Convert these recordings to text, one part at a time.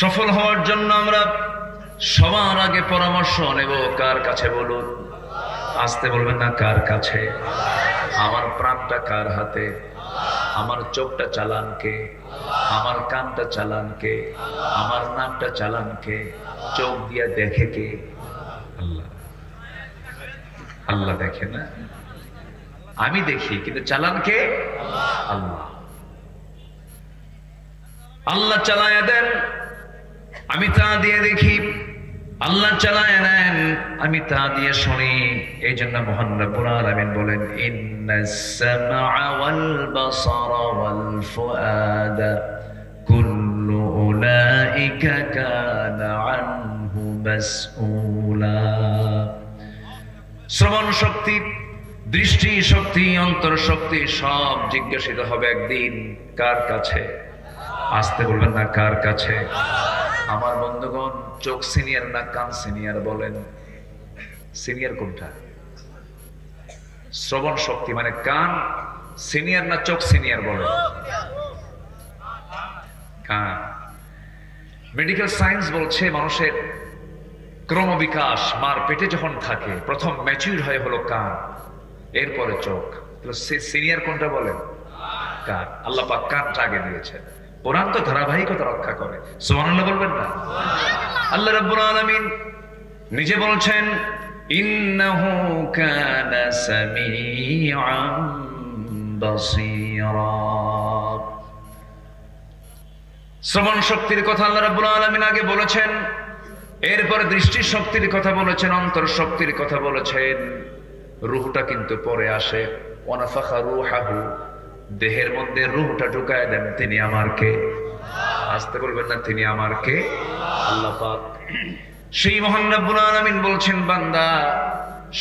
সফল হওয়ার জন্য আমরা সবার আগে পরামর্শ নেব কার কাছে বলুন? আসতে বলবেন না, কার কাছে? আমার প্রাণটা কার হাতে? আমার চোখটা চালান কে? আমার কানটা চালান কে? আমার নাকটা চালান কে? চোখ দিয়া দেখে কে? আল্লাহ। আল্লাহ দেখে না, আমি দেখি, কিন্তু চালান কে? আল্লাহ। আল্লাহ চালায় দেন, আমি তা দিয়ে দেখি। আল্লাহ চালায় নেন, আমি তা দিয়ে শুনি। এই জন্য মহান রব্বুল আলামিন বলেন, ইন্নাস সামআ ওয়াল বাসারা ওয়াল ফুআদা কুল্লু উলাইকা কানা আনহু মাসউলা। শ্রবণ শক্তি, দৃষ্টি শক্তি, অন্তর শক্তি সব জিজ্ঞাসিত হবে একদিন কার কাছে? আসতে বলবেন না, কার কাছে? আমার বন্ধুগণ, চোখ সিনিয়র না কান সিনিয়র? বলেন সিনিয়র কোনটা? শ্রবণ শক্তি মানে কান সিনিয়র না চোখ সিনিয়র? বলেন কান। মেডিকেল সায়েন্স বলছে মানুষের ক্রমবিকাশ মার পেটে যখন থাকে প্রথম ম্যাচিউর হয় হলো কান, এরপরে চোখ। সিনিয়র কোনটা বলেন? কান। আল্লাহ পাক কানটা আগে দিয়েছেন। কোরআন তো ধারাবাহিকতা রক্ষা করে। সুবহানাল্লাহ বলবেন না? আল্লাহ রাব্বুল আলামিন নিজে বলছেন, ইন্নাহু কানা সামিআন বাসীরা। শ্রবণ শক্তির কথা আল্লাহ রাব্বুল আলামিন আগে বলেছেন, এরপর দৃষ্টি শক্তির কথা বলেছেন, অন্তর শক্তির কথা বলেছেন। রূহটা কিন্তু পরে আসে। ওয়ানাফাখা রূহাহু, দেহের মধ্যে রূহটা ঢুকায় দেন তিনি আমার কে? আসতে বলবেন না, তিনি আমার কে? আল্লাহ পাক। সেই মহান রব্বুল আলামিন বলছেন, বান্দা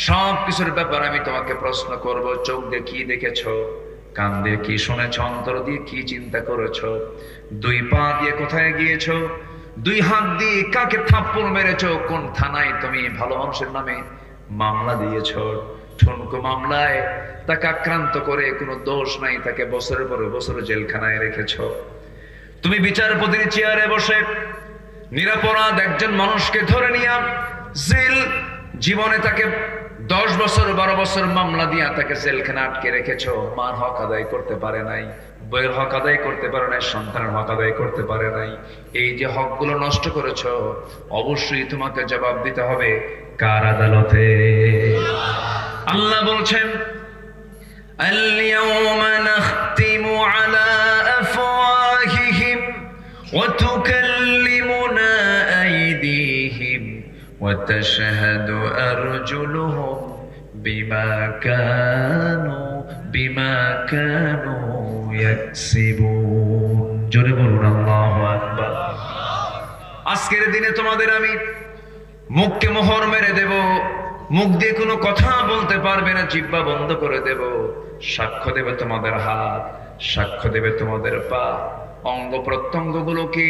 সব কিছুর ব্যাপারে আমি তোমাকে প্রশ্ন করব। চোখ দিয়ে কি দেখেছো? কান দিয়ে কি শুনেছো? অন্তর দিয়ে কি চিন্তা করেছো? দুই পা দিয়ে কোথায় গিয়েছো? দুই হাত দিয়ে কাকে থাপ্পড় মেরেছো? কোন থানায় তুমি ভালো মানুষের নামে মামলা দিয়েছো? ঠুনকো মামলায় তাকে আক্রান্ত করে কোনো দোষ নাই, তাকে বছরের পর বছর জেলখানায় রেখেছো। তুমি বিচারপতির চেয়ারে বসে নিরপরাধ একজন মানুষকে ধরে নিয়ে জেল জীবনে তাকে 10 বছর 12 বছর মামলা দিয়া তাকে জেলখানা আটকে রেখেছো। মার হক আদায় করতে পারে নাই, বইয়ের হক আদায় করতে পারে নাই, সন্তানের হক আদায় করতে পারে নাই। এই যে হকগুলো নষ্ট করেছো, অবশ্যই তোমাকে জবাব দিতে হবে কার আদালতে? আল্লাহ বলছেন, আল-ইয়াওমা নাখতিমু আলা আফওয়াহিহিম ওয়া তুকাল্লিমুনা আইদিহিম ওয়া তাশহাদু আরজুলুহুম বিমা কানু ইয়াকসিবুন। জোরে বলুন আল্লাহু আকবার। আজকের দিনে তোমাদের আমি মুখকে মোহর মেরে দেব, মুখ দিয়ে কোনো কথা বলতে পারবে না, জিহ্বা বন্ধ করে দেব। সাক্ষ্য দেবে তোমাদের হাত, সাক্ষ্য দেবে তোমাদের পা। অঙ্গ প্রত্যঙ্গ গুলোকে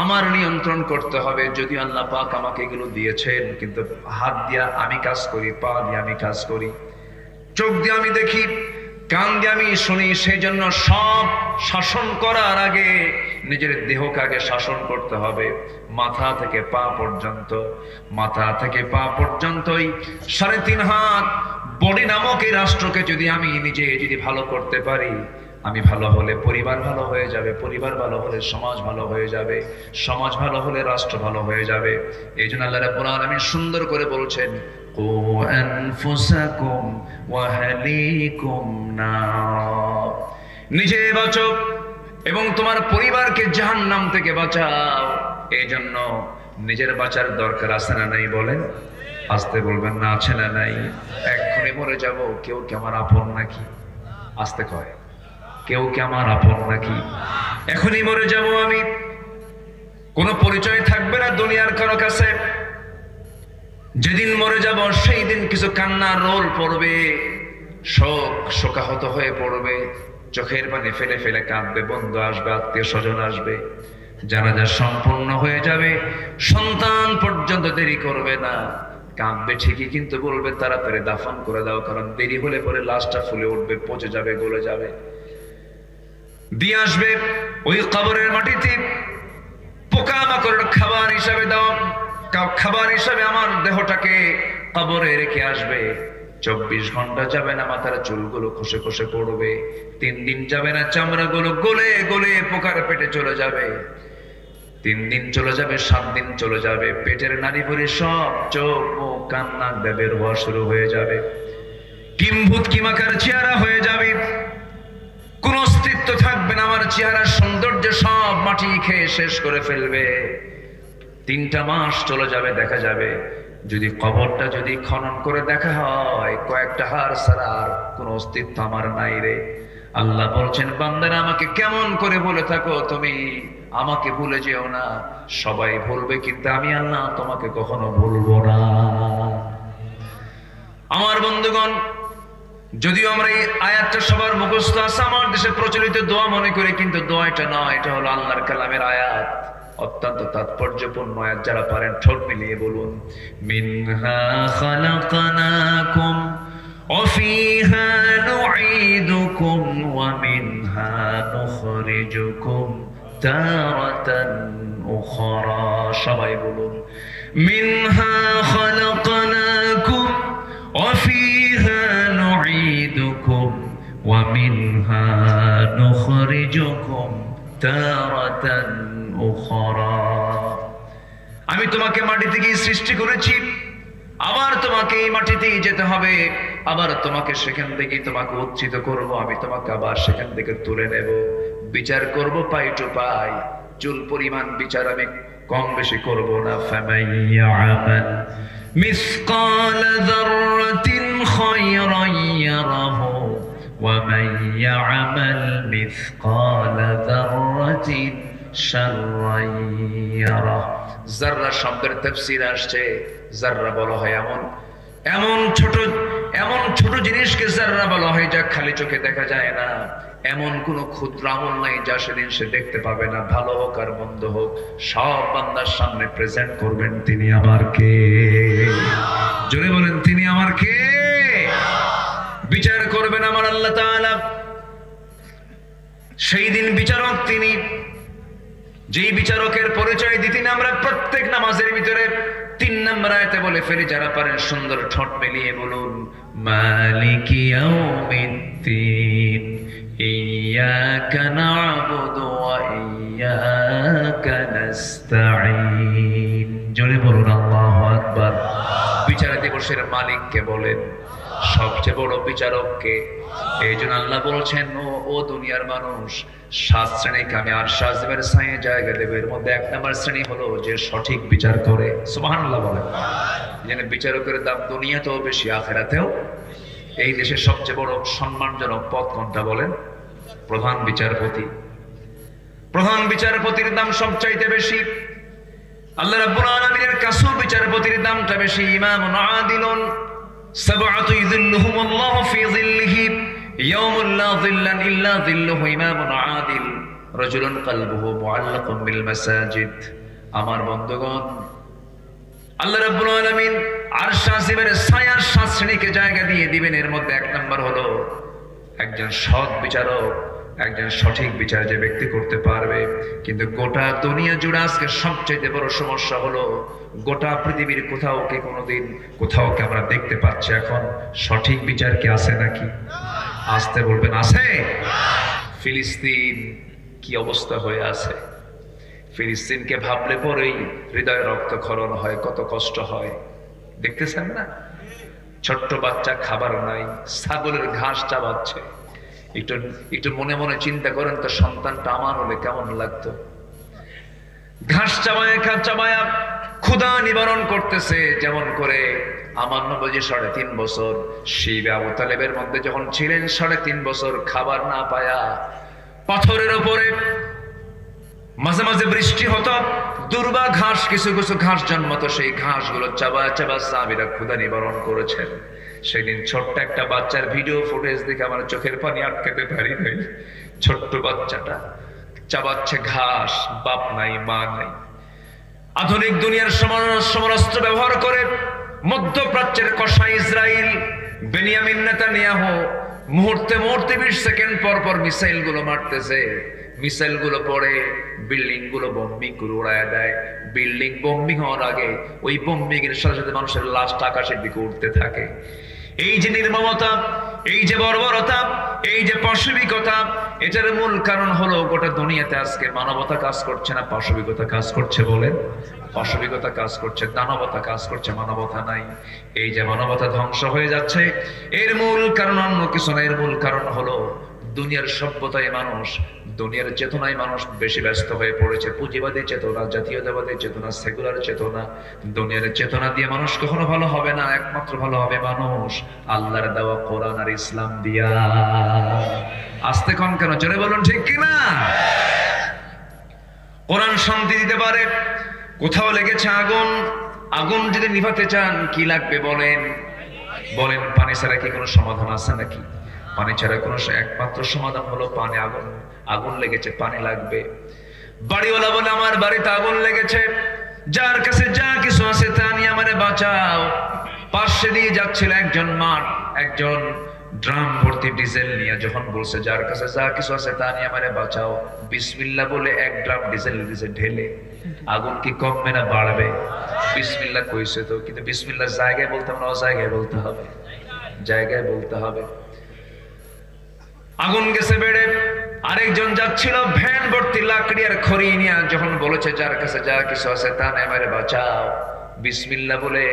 আমার নিয়ন্ত্রণ করতে হবে। যদি আল্লাহ পাক আমাকে এগুলো দিয়েছেন, কিন্তু হাত দিয়া আমি কাজ করি, পা দিয়ে আমি কাজ করি, চোখ দিয়ে আমি দেখি, কান দিয়ে আমি শুনি। সেই জন্য সব শাসন করার আগে নিজের দেহকে আগে শাসন করতে হবে। মাথা থেকে পা পর্যন্ত, মাথা থেকে পা পর্যন্তই 3.5 হাত বডি নামক এই রাষ্ট্রকে যদি আমি নিজে যদি ভালো করতে পারি, আমি ভালো হলে পরিবার ভালো হয়ে যাবে, পরিবার ভালো হলে সমাজ ভালো হয়ে যাবে, সমাজ ভালো হলে রাষ্ট্র ভালো হয়ে যাবে। এই জন্য আল্লাহ রাব্বুল আলামিন সুন্দর করে বলছেন, কু আনফুসাকুম ওয়া আহলিকুম নার। নিজে বাঁচো এবং তোমার পরিবারকে জাহান্নাম থেকে বাঁচাও। এই জন্য নিজের বাঁচার দরকার আছে না নাই? বলেন, আসতে বলবেন না, আছে না নাই? এক্ষুনি মরে যাব, কেউ কি আমার আপন নাকি? আসতে কয়, কেউ কি আমার আপন নাকি? এখনই মরে যাব আমি, কোনো পরিচয় থাকবে না দুনিয়ার কারো কাছে। যেদিন মরে যাব সেই দিন কিছু কান্নার রোল পড়বে, শোকাহত হয়ে পড়বে, চোখের পানি ফেলে ফেলে কাঁদবে, বন্ধু আসবে, আত্মীয় স্বজন আসবে, জানাজা সম্পূর্ণ হয়ে যাবে। সন্তান পর্যন্ত দেরি করবে না, কাঁদবে ঠিকই, কিন্তু বলবে তাড়াতাড়ি দাফন করে দাও, কারণ দেরি হলে পরে লাশটা ফুলে উঠবে, পচে যাবে, গলে যাবে। দিয়ে আসবে ওই কবরের মাটিতে পোকা করে খাবার হিসাবে দাও, খাবার হিসাবে আমার দেহটাকে কবরে রেখে আসবে। 24 ঘন্টা যাবে না মাথার চুলগুলো খসে খসে পড়বে, 3 দিন যাবে না চামড়াগুলো গলে গলে পোকার পেটে চলে যাবে, 3 দিন চলে যাবে, 7 দিন চলে যাবে, পেটের নাড়ি ভুঁড়ি সব চোখ মুখ কান নাক বের হওয়া শুরু হয়ে যাবে, কিম্ভূত কিমাকার চেহারা হয়ে যাবে, কোন অস্তিত্ব থাকবে না, আমার চেহারার সৌন্দর্য সব মাটি খেয়ে শেষ করে ফেলবে। 3টা মাস চলে যাবে, দেখা যাবে যদি কবরটা যদি খনন করে দেখা হয় কয়েকটা হাড় ছাড়া আর কোন অস্তিত্ব আমার নাই রে। আল্লাহ বলছেন বান্দারা আমাকে কেমন করে বলে থাকো তুমি, আমাকে ভুলে যেও না। সবাই ভুলবে কিন্তু আমি আল্লাহ তোমাকে কখনো ভুলবো না। আমার বন্ধুগণ, যদিও আমরা এই আয়াতটা সবার মুখস্থ আছে, আমার দেশে প্রচলিত দোয়া মনে করি, কিন্তু দোয়া এটা নয়, এটা হলো আল্লাহর কালামের আয়াত, অত্যন্ত তাৎপর্যপূর্ণ আয়াত। যারা পারেন ঠোঁট মিলিয়ে বলুন, মিনহা খালাকনাকুম ওয়া ফিহা নুঈদুকুম ওয়া মিনহা নুখরিজুকুম তারাতান উখরা। সবাই বলুন, মিনহা খালাকনাকুম ওয়া ফিহা নুঈদুকুম ওয়া মিনহা নুখরিজুকুম তারাতান উখরা। আমি তোমাকে মাটি থেকে সৃষ্টি করেছি, আবার তোমাকে এই মাটিতেই যেতে হবে, আবার তোমাকে সেখান থেকে তোমাকে উচ্চিত করব, আমি তোমাকে আবার সেখান থেকে তুলে নেব, বিচার করব পাই টু পাই, চুল পরিমাণ বিচার আমি কম বেশি করব না। ফামাইয়া'মাল মিসকাল যাররাতিন খায়রান ইয়ারাহু ওয়া মাইয়া'মাল মিসকাল যাররাতিন শাররান ইয়ারাহু। যাররা শব্দের তাফসীর আসছে, যাররা বলা হয় এমন ছোট জিনিসকে যাররা বলা হয় যা খালি চোখে দেখা যায় না। এমন কোন ক্ষুদ্র আমল নাই যা সেদিন সে দেখতে পাবে না, ভালো হোক আর মন্দ হোক সব বান্দার সামনে প্রেজেন্ট করবেন তিনি আমার কে। জোরে বলেন, তিনি আমার কে। বিচার করবেন আমার আল্লাহ তাআলা। সেই দিন বিচারক তিনি, যেই বিচারকের পরিচয় দিতেন আমরা প্রত্যেক নামাজের ভিতরে 3 নম্বর আয়াতে বলে ফেলি। যারা পারেন সুন্দর ঠোঁট মিলিয়ে বলুন, মালিকি ইয়াউমিদ্দিন ইয়্যাকা না'বুদু ওয়া ইয়্যাকা নাস্তাঈন। জোরে বলুন আল্লাহু আকবার। বিচার দিবসের মালিককে বলেন, সবচেয়ে বড় বিচারককে। এই জন্য আল্লাহ বলছেন, ও দুনিয়ার মানুষ, 7 শ্রেণীকে আমি আরশ আজিমের ছায়ে জায়গা দেব। এর মধ্যে 1 নম্বর শ্রেণী হলো যে সঠিক বিচার করে। সুবহানাল্লাহ বলেন। যেন বিচারকের দাম দুনিয়াতেও বেশি, আখিরাতেও। এই দেশের সবচেয়ে বড় সম্মানজনক পদ কোনটা বলেন? প্রধান বিচারপতি। প্রধান বিচারপতির দাম সবচাইতে বেশি। আল্লাহ রাব্বুল আলামিনের কাছেও বিচারপতির দামটা বেশি। ইমামুন আদিলুন সাবআতু ইযিল্লুহুমুল্লাহু ফি যিল্লিহি ইয়াওমুল লা যিল্লা ইল্লা যিল্লুহু। ইমামুন আদিল রাজুলুন কলবুহু মুআল্লাকুন বিল মাসাজিদ। আমার বন্ধুগণ, আল্লাহ রাব্বুল আলামিন আরশ আজিমের ছায়ার 7 শ্রেণীকে জায়গা দিয়ে দিবেন। এর মধ্যে 1 নম্বর হলো একজন সৎ বিচারক, একজন সঠিক বিচার যে ব্যক্তি করতে পারবে। কিন্তু গোটা দুনিয়া জুড়ে আজকে সবচেয়ে বড় সমস্যা হলো গোটা পৃথিবীর কোথাও কি আমরা দেখতে পাচ্ছি এখন সঠিক বিচার কি আছে নাকি? আসতে বলবেন, আছে? ফিলিস্তিন কি অবস্থা হয়ে আছে! ফিলিস্তিনকে ভাবলে পরেই হৃদয়ে রক্তক্ষরণ হয়, কত কষ্ট হয়। দেখতেছেন না? ছোট্ট বাচ্চা খাবার নাই, ছাগলের ঘাস চাবাচ্ছে। একটু মনে মনে চিন্তা করেন তো, সন্তানটা আমার হলে কেমন লাগতো। ঘাস চাবায়া ক্ষুধা নিবারণ করতেছে। যেমন করে আমার নবী 3.5 বছর, শিবে আবু তালেবের মধ্যে যখন ছিলেন 3.5 বছর খাবার না পায়া পাথরের উপরে মাঝে মাঝে বৃষ্টি হতো, দুর্বা ঘাস, কিছু কিছু ঘাস জন্মাতো, সেই ঘাসগুলো চাবা সাহাবীরা ক্ষুধা নিবারণ করেছেন। সেদিন ছোট্ট একটা বাচ্চার ভিডিও ফুটেজ দেখে আমার চোখের পানি আটকাতে পারি নাই। ছোট্ট বাচ্চাটা চাবাচ্ছে ঘাস, বাপ নাই মা নাই। আধুনিক দুনিয়ার সমরাস্ত্র ব্যবহার করে মধ্যপ্রাচ্যের কসাই ইসরায়েল বেনিয়ামিন নেতানিয়াহু মুহূর্তে মুহূর্তে 20 সেকেন্ড পর পর মিসাইল গুলো মারতেছে, মিসাইল গুলো পড়ে বিল্ডিং গুলো বম্বিং করে উড়ায় দেয়। বিল্ডিং বম্বিং হওয়ার আগে ওই বম্বিং এর সাথে সাথে মানুষের লাশটা আকাশের দিকে উঠতে থাকে। এই যে নির্মমতা, এই যে বর্বরতা, এই যে পাশবিকতা, এটার মূল কারণ হলো গোটা দুনিয়াতে আজকে মানবতা কাজ করছে না, পাশবিকতা কাজ করছে। বলেন, পাশবিকতা কাজ করছে, দানবতা কাজ করছে, মানবতা নাই। এই যে মানবতা ধ্বংস হয়ে যাচ্ছে, এর মূল কারণ অন্য কিছু না, এর মূল কারণ হলো দুনিয়ার সভ্যতায় মানুষ, দুনিয়ার চেতনায় মানুষ বেশি ব্যস্ত হয়ে পড়েছে। পুঁজিবাদী চেতনা, জাতীয়তাবাদী চেতনা, সেকুলার চেতনা, দুনিয়ার চেতনা দিয়ে মানুষ কখনো ভালো হবে না। একমাত্র ভালো হবে মানুষ আল্লাহর দেওয়া কোরআন আর ইসলাম দিয়া। আস্তে কম কেন, জোরে বলুন ঠিক কিনা? কোরআন শান্তি দিতে পারে। কোথাও লেগেছে আগুন, আগুন যদি নিভাতে চান কি লাগবে বলেন? বলেন, পানি ছাড়া কি কোনো সমাধান আছে নাকি? পানি ছাড়া কোনো একমাত্র সমাধান হলো পানি। আগুন, আগুন লেগেছে, পানি লাগবে। বাড়িওয়ালা বলে আমার বাড়িতে আগুন লেগেছে, যার কাছে যা কিছু আছে তা নিয়ে আমারে বাঁচাও। পাশে দিয়ে যাচ্ছিল একজন মাঠ, একজন ড্রাম ভর্তি ডিজেল নিয়ে, যখন বলছে যার কাছে যা কিছু আছে তা নিয়ে আমারে বাঁচাও, বিসমিল্লাহ বলে এক ড্রাম ডিজেল ঢেলে আগুন কি কমবে না বাড়বে? বিসমিল্লাহ কইছে তো, কিন্তু বিসমিল্লাহ জায়গায় বলতে হবে না, অজায়গায় বলতে হবে, জায়গায় বলতে হবে। আগুন গেছে বেড়ে। আরেকজন যাচ্ছিল ভ্যান ভর্তি লাকড়ি আর খড়ি নিয়ে, যখন বলেছে যার কাছে যা কিছু আছে তা নিয়ে আমারে বাঁচাও, বিসমিল্লাহ বলে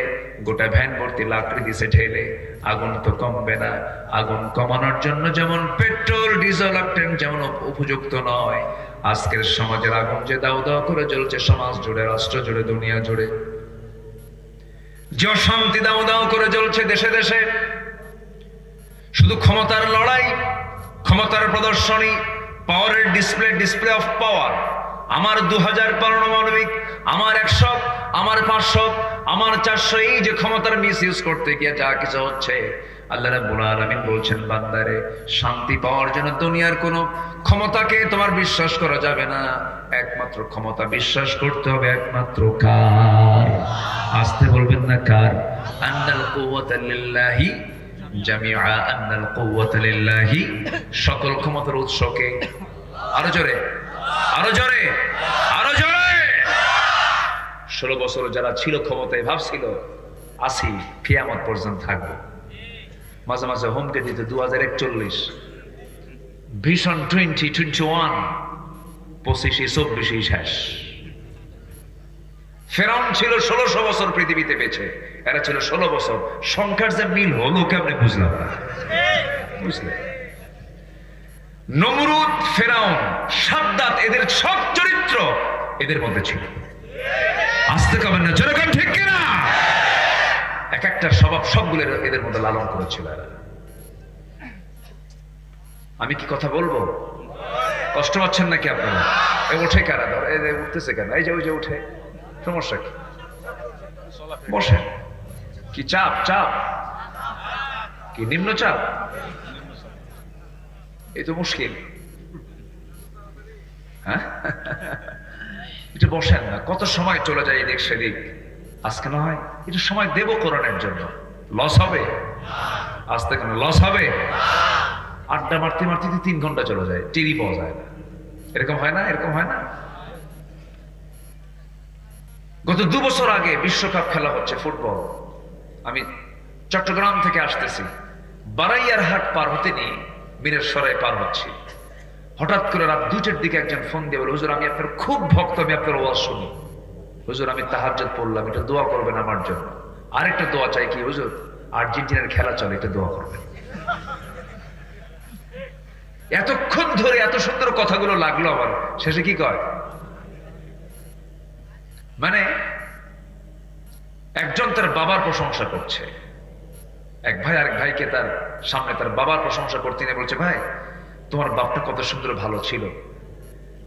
গোটা ভ্যান ভর্তি লাকড়ি দিছে ঢেলে। আগুন তো কমবে না। আগুন কমানোর জন্য যেমন পেট্রোল, ডিজেল, অক্টেন যেমন উপযুক্ত নয়, আজকের সমাজের আগুন যে দাও দাও করে জ্বলছে সমাজ জুড়ে, রাষ্ট্র জুড়ে, দুনিয়া জুড়ে, যে অশান্তি দাও দাও করে জ্বলছে দেশে দেশে, শুধু ক্ষমতার লড়াই, ক্ষমতার প্রদর্শনী, পাওয়ারের ডিসপ্লে, ডিসপ্লে অফ পাওয়ার। আমার 2000 পারমাণবিক, আমার 100, আমার 500, আমার 400, এই যে ক্ষমতার মিস ইউজ করতে গিয়ে যা কিছু হচ্ছে, আল্লাহ রাব্বুল আলামিন বলছেন বান্দারে, শান্তি পাওয়ার জন্য দুনিয়ার কোনো ক্ষমতাকে তোমার বিশ্বাস করা যাবে না। একমাত্র ক্ষমতা বিশ্বাস করতে হবে একমাত্র কার? আসতে বলবেন না কার? আন্নাল কুওয়াতা লিল্লাহি জামিআ, আন্নাল কুওয়াতা লিল্লাহি, সকল ক্ষমতার উৎসকে। আরো জোরে, আরো জোরে, আরো জোরে। 16 বছর যারা ছিল ক্ষমতায় ভাবছিল আসি কিয়ামত পর্যন্ত থাকবো, মাঝে মাঝে হুমকে দিতে 2041 ভীষণ 2021, 25-24 শেষ। ফেরাউন ছিল 1600 বছর পৃথিবীতে বেঁচে, এরা ছিল 16 বছর। সংখ্যার যে মিল হলো কেমনে বুঝলাম না, বুঝলে? নমরুদ, ফেরাউন, সাদ্দাত, এদের সব চরিত্র এদের মধ্যে ছিল। আসতে কবেন না, যেরকম ঠিক কিনা? এক একটা স্বভাব সবগুলো এদের মধ্যে লালন করেছিল এরা। আমি কি কথা বলবো? কষ্ট পাচ্ছেন নাকি আপনারা? উঠে কারা ধর, উঠতেছে কেন? এই যে ওই যে উঠে, সমস্যা কি? বসে। কি চাপ? চাপ কি নিম্ন চাপ? এই তো মুশকিল। হ্যাঁ, একটু বসেন না, কত সময় চলে যায় এদিক সেদিক। আজকে না হয় একটু সময় দেব কোরআনের জন্য। লস হবে? আজকে কেন লস হবে? আড্ডা মারতে মারতে 3 ঘন্টা চলে যায়, টিভি পাওয়া যায় না। এরকম হয় না? এরকম হয় না? গত 2 বছর আগে বিশ্বকাপ খেলা হচ্ছে ফুটবল, আমি চট্টগ্রাম থেকে আসতেছি, বারাইয়ার হাট পার হতে নিয়ে মিরেশ্বরায় পার হচ্ছি। হঠাৎ করে রাত 2টার দিকে একজন ফোন দিয়ে বলে, হুজুর আমি আপনার খুব ভক্ত, আমি আপনার ওয়াজ শুনি। হুজুর আমি তাহাজ্জুদ পড়লাম, এটা দোয়া করবেন আমার জন্য। আরেকটা দোয়া চাই। কি হুজুর? আর্জেন্টিনার খেলা চলে, এটা দোয়া করবেন। এতক্ষণ ধরে এত সুন্দর কথাগুলো লাগলো, আবার শেষে কি কয়? মানে একজন তার বাবার প্রশংসা করছে, এক ভাই আরেক ভাইকে তার সামনে তার বাবার প্রশংসা করতে নিয়ে বলছে, ভাই তোমার বাপটা কত সুন্দর ভালো ছিল,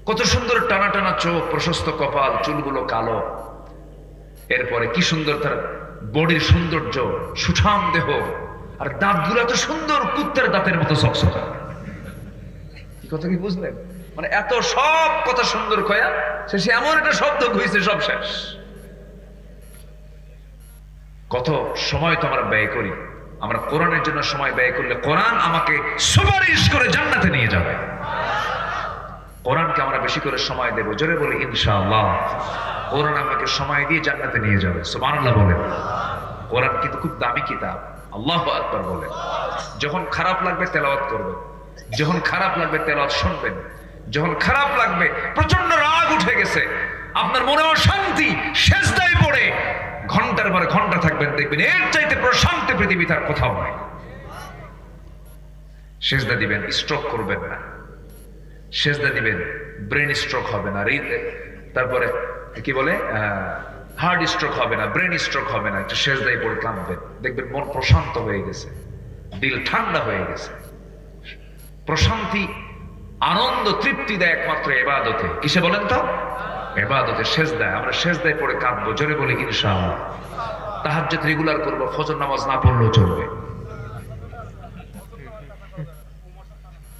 কত সুন্দর টানা টানা চোখ, প্রশস্ত কপাল, চুলগুলো কালো, এরপরে কি সুন্দর তার বডির সৌন্দর্য, সুঠাম দেহ, আর দাঁতগুলো এত সুন্দর, কুত্তার দাঁতের মতো চকচকা। কি কথা কি বুঝলেন? মানে এত সব কথা সুন্দর কয়া শেষে এমন একটা শব্দ কইছে, সব শেষ। কত সময় তো আমরা ব্যয় করি, আমরা কোরআনের জন্য সময় ব্যয় করলে কোরআন আমাকে সুপারিশ করে জান্নাতে নিয়ে যাবে। কোরআনকে আমরা বেশি করে সময় দেব, জোরে বলি ইনশাআল্লাহ। কোরআন আমাকে সময় দিয়ে জান্নাতে নিয়ে যাবে, সুবহানাল্লাহ বলেন। কোরআন কিন্তু খুব দামি কিতাব, আল্লাহু আকবার বলেন। যখন খারাপ লাগবে তেলাওয়াত করবেন, যখন খারাপ লাগবে তেলাওয়াত শুনবেন, যখন খারাপ লাগবে প্রচন্ড রাগ উঠে গেছে, আপনার মনে অশান্তি, সেজদায় পড়ে ঘন্টার পরে ঘন্টা থাকবেন, দেখবেন এর চাইতে প্রশান্তি পৃথিবীতে আর কোথাও নাই। সেজদা দিবেন, স্ট্রোক করবেন না। সেজদা দিবেন, ব্রেন স্ট্রোক হবে না। তারপরে কি বলে, হার্ট স্ট্রোক হবে না, ব্রেন স্ট্রোক হবে না। একটু সেজদায় পড়ে কাঁদবেন, দেখবেন মন প্রশান্ত হয়ে গেছে, দিল ঠান্ডা হয়ে গেছে। প্রশান্তি, আনন্দ, তৃপ্তি দেয় একমাত্র ইবাদতে। কিসে বলেন তো? ইবাদতে, সেজদায়। আমরা সেজদায় পড়ে কাঁদবো, জোরে বলি ইনশাআল্লাহ। তাহাজ্জুদ রেগুলার করব, ফজর নামাজ না পড়লেও চলবে।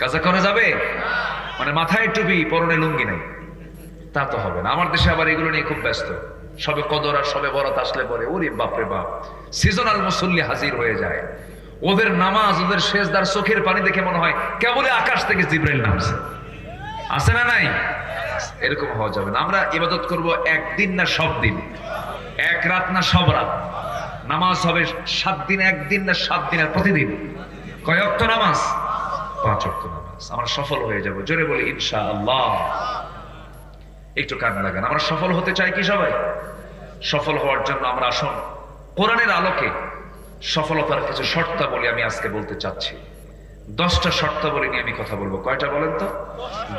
কাজা করে যাবে মানে মাথায় টুপি, পরনে লুঙ্গি নাই, তা তো হবে না। আমার দেশে আবার এগুলো নিয়ে খুব ব্যস্ত। সবে কদর আর সবে বরাত আসলে পরে ওরে বাপরে বাপ, সিজনাল মুসল্লি হাজির হয়ে যায়। ওদের নামাজ, ওদের সেজদার চোখের পানি দেখে মনে হয় কেবলই আকাশ থেকে জিবরাইল নামছে। আছে না নাই? এরকম হওয়া যাবে না। আমরা ইবাদত করব একদিন না সব দিন, এক রাত না সব রাত। নামাজ হবে 7 দিন, একদিন না 7 দিন, আর প্রতিদিন। কয় ওয়াক্ত নামাজ? 5 ওয়াক্ত নামাজ। আমরা সফল হয়ে যাব, জোরে বলি ইনশাআল্লাহ। একটু কান লাগান। আমরা সফল হতে চাই কি সবাই? সফল হওয়ার জন্য আমরা আসুন কোরআনের আলোকে সফলতার কিছু শর্তাবলী আমি আজকে বলতে চাচ্ছি। 10টা শর্তাবলী নিয়ে আমি কথা বলবো। কয়টা বলেন তো?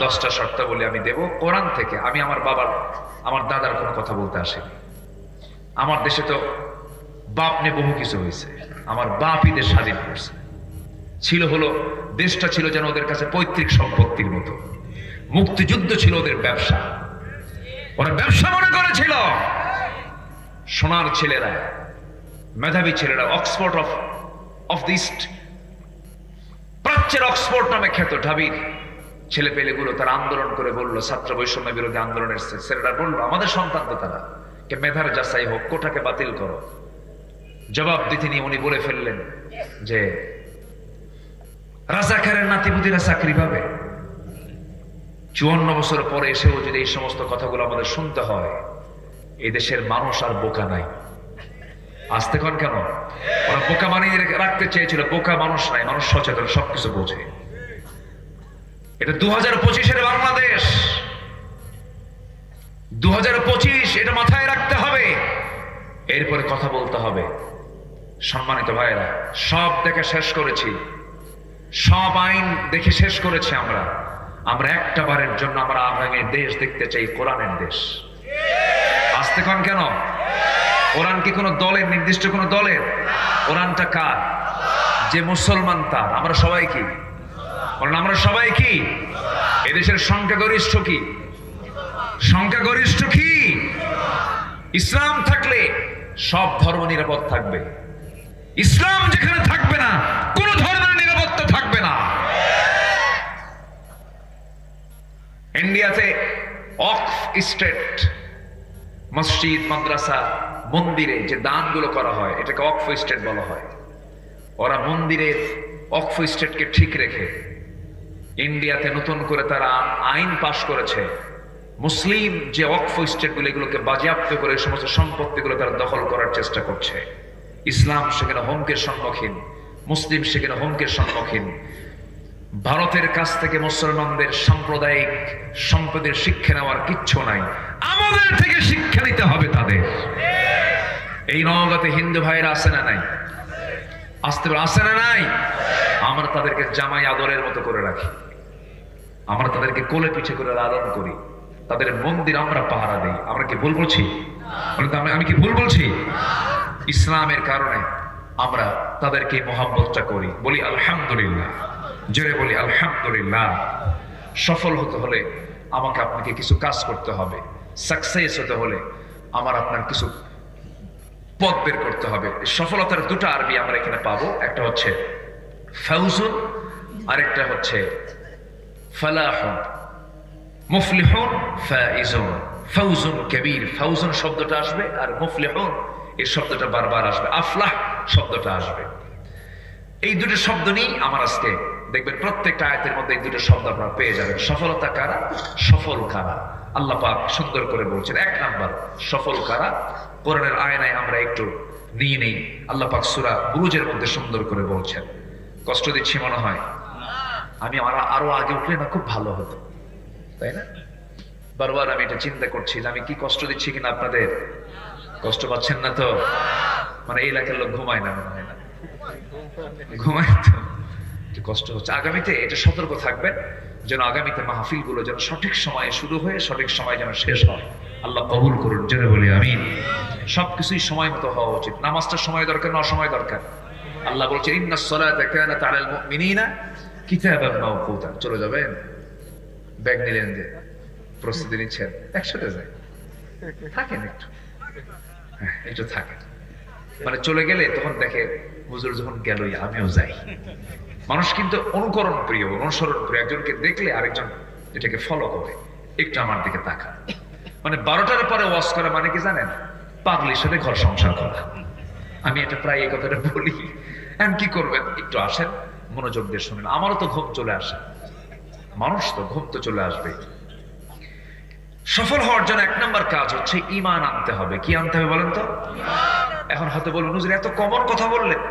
10টা শর্তাবলী আমি দেব কোরআন থেকে। আমি আমার বাবার, আমার দাদার কোনো কথা বলতে আসিনি। আমার দেশে তো বাপ নিয়ে বহু কিছু হয়েছে। আমার বাপই দেশ স্বাধীন করছে। ছিল হলো, দেশটা ছিল যেন ওদের কাছে পৈতৃক সম্পত্তির মতো। মুক্তিযুদ্ধ ছিল ওদের ব্যবসা, ওরা ব্যবসা মনে করেছিল। সোনার ছেলেরা, মেধাবী ছেলেরা, অক্সফোর্ড অফ দি ইস্ট, প্রাচ্যের অক্সফোর্ড নামে খ্যাত ঢাবির ছেলে পেলেগুলো তারা আন্দোলন করে বলল, ছাত্র বৈষম্য বিরোধী আন্দোলনের ছেলেরা বলল, আমাদের সন্তান তো তারা, কে মেধার যাচাই হোক, কোটাকে বাতিল করো। জবাব দিতে নিয়ে উনি বলে ফেললেন যে রাজাকারের নাতিপুতিরা চাকরি পাবে। 54 বছর পরে এসেও যদি এই সমস্ত কথাগুলো আমাদের শুনতে হয়, এই দেশের মানুষ আর বোকা নাই। আসতে কন কেন? ওরা বোকা বানিয়ে রাখতে চেয়েছিল। বোকা মানুষ নাই, মানুষ সচেতন, সবকিছু বোঝে। এটা 2025-এর বাংলাদেশ। 2025, এটা মাথায় রাখতে হবে। এরপরে কথা বলতে হবে। সম্মানিত ভাইয়েরা, সব দেখে শেষ করেছি, সব আইন দেখে শেষ করেছি। আমরা একটা বারের জন্য আমরা আগামী দেশ দেখতে চাই, কোরআনের দেশ। আসতে কন কেন? কোরআন কি কোনো দলের, নির্দিষ্ট কোনো দলের? কোরআনটা কার? যে মুসলমান তার। আমরা সবাই কি? আমরা সবাই কি? এদেশের সংখ্যাগরিষ্ঠ কি? সংখ্যাগরিষ্ঠ কি? ইসলাম থাকলে সব ধর্ম নিরাপদ থাকবে। ইসলাম যেখানে থাকবে না, কোন ধর্মের নিরাপত্তা থাকবে না। ইন্ডিয়াতে ওয়াকফ স্টেট, মসজিদ, মাদ্রাসা, মন্দিরে যে দানগুলো করা হয়, এটাকে ওয়াকফ স্টেট বলা হয়। ওরা মন্দিরের ওয়াকফ স্টেটকে ঠিক রেখে ইন্ডিয়াতে নতুন করে তারা আইন পাশ করেছে, মুসলিম যে ওয়াকফ স্টেটগুলো, এগুলোকে বাজেয়াপ্ত করে এই সমস্ত সম্পত্তিগুলো তারা দখল করার চেষ্টা করছে। ইসলাম সেখানে হুমকির সম্মুখীন, মুসলিম সেখানে হুমকির সম্মুখীন। ভারতের কাছ থেকে মুসলমানদের সাম্প্রদায়িক সম্পদের শিক্ষা নেওয়ার কিচ্ছু নাই, আমাদের থেকে শিক্ষা নিতে হবে তাদের। এই নওগাঁতে হিন্দু ভাইরা আছে না নাই? আসতে আছে না নাই? আমরা তাদেরকে জামাই আদরের মতো করে রাখি, আমরা তাদেরকে কোলে পিঠে করে লালন করি, তাদের মন্দির আমরা পাহারা দিই। আমরা কি ভুল বলছি? আমি কি ভুল বলছি? ইসলামের কারণে আমরা তাদেরকে মহব্বতটা করি। বলি আলহামদুলিল্লাহ, জোরে বলি আলহামদুলিল্লাহ। সফল হতে হলে আমাকে আপনাকে কিছু কাজ করতে হবে। সাকসেস হতে হলে আমার আপনার কিছু পথ বের করতে হবে। সফলতার 2টা আরবি আমরা এখানে পাবো। একটা হচ্ছে ফাউজুন, আরেকটা হচ্ছে ফালাহুন। মুফলিহুন, ফাইজুন। ফাউজুন কবীর, ফাউজুন শব্দটা আসবে, আর মুফলিহুন এই শব্দটা বারবার আসবে, আফলাহ শব্দটা আসবে। এই দুটো শব্দ নিয়ে আমার আজকে দেখবেন প্রত্যেকটা আয়াতের মধ্যে এই দুটো শব্দ আপনারা পেয়ে যাবেন। সফলতা কারা, সফল কারা, আল্লাহ পাক সুন্দর করে বলছেন। এক নাম্বার সফল কারা, কোরআনের আয়নায় আমরা একটু নিয়ে নেই। আল্লাহ পাক সূরা বুরুজের মধ্যে সুন্দর করে বলছেন। কষ্ট দিচ্ছি মনে হয়? আমি আরো আগে উঠলে না খুব ভালো হতো, তাই না? বারবার আমি এটা চিন্তা করছি যে আমি কি কষ্ট দিচ্ছি কিনা আপনাদের। কষ্ট পাচ্ছেন না তো? মানে এই এলাকার লোক ঘুমায় না মনে হয় না? ঘুমায় তো, একটু কষ্ট হচ্ছে। আগামীতে এটা সতর্ক থাকবেন যেন আগামীতে মাহফিল গুলো যেন সঠিক সময়ে শুরু হয়ে সঠিক সময় যেন শেষ হয়। আল্লাহ কবুল করুন, জেনে বলি আমিন। সবকিছুই সময় মতো হওয়া উচিত। নামাজটা সময় দরকার না অসময় দরকার? আল্লাহ বলছেন ইন্নাস সালাতা কানাত আলাল মুমিনিনা কিতাবান মাওকুতা। চলে যাবেন? ব্যাগ নিলেন যে প্রস্তুতি নিচ্ছেন, একসাথে যায় থাকেন একটু, হ্যাঁ একটু থাকেন। মানে চলে গেলে তখন দেখে হুজুর যখন গেলই আমিও যাই। মানুষ কিন্তু অনুকরণ প্রিয়, অনুসরণ প্রিয়। একজনকে দেখলে আরেকজন এটাকে ফলো করে, একটু আমার দিকে তাকা। মানে 12টার পরে ওয়াজ করা মানে কি জানেন? পাগলির সাথে ঘর সংসার করা। আমি এটা প্রায় এই কথাটা বলি। এখন কি করবেন? একটু আসেন, মনোযোগ দিয়ে শুনেন। আমারও তো ঘুম চলে আসে, মানুষ তো ঘুম তো চলে আসবে। সফল হওয়ার জন্য এক নাম্বার কাজ হচ্ছে ঈমান আনতে হবে। কি আনতে হবে বলেন তো? এখন হয়তো বলুন হুজুর এত কমন কথা বললেন,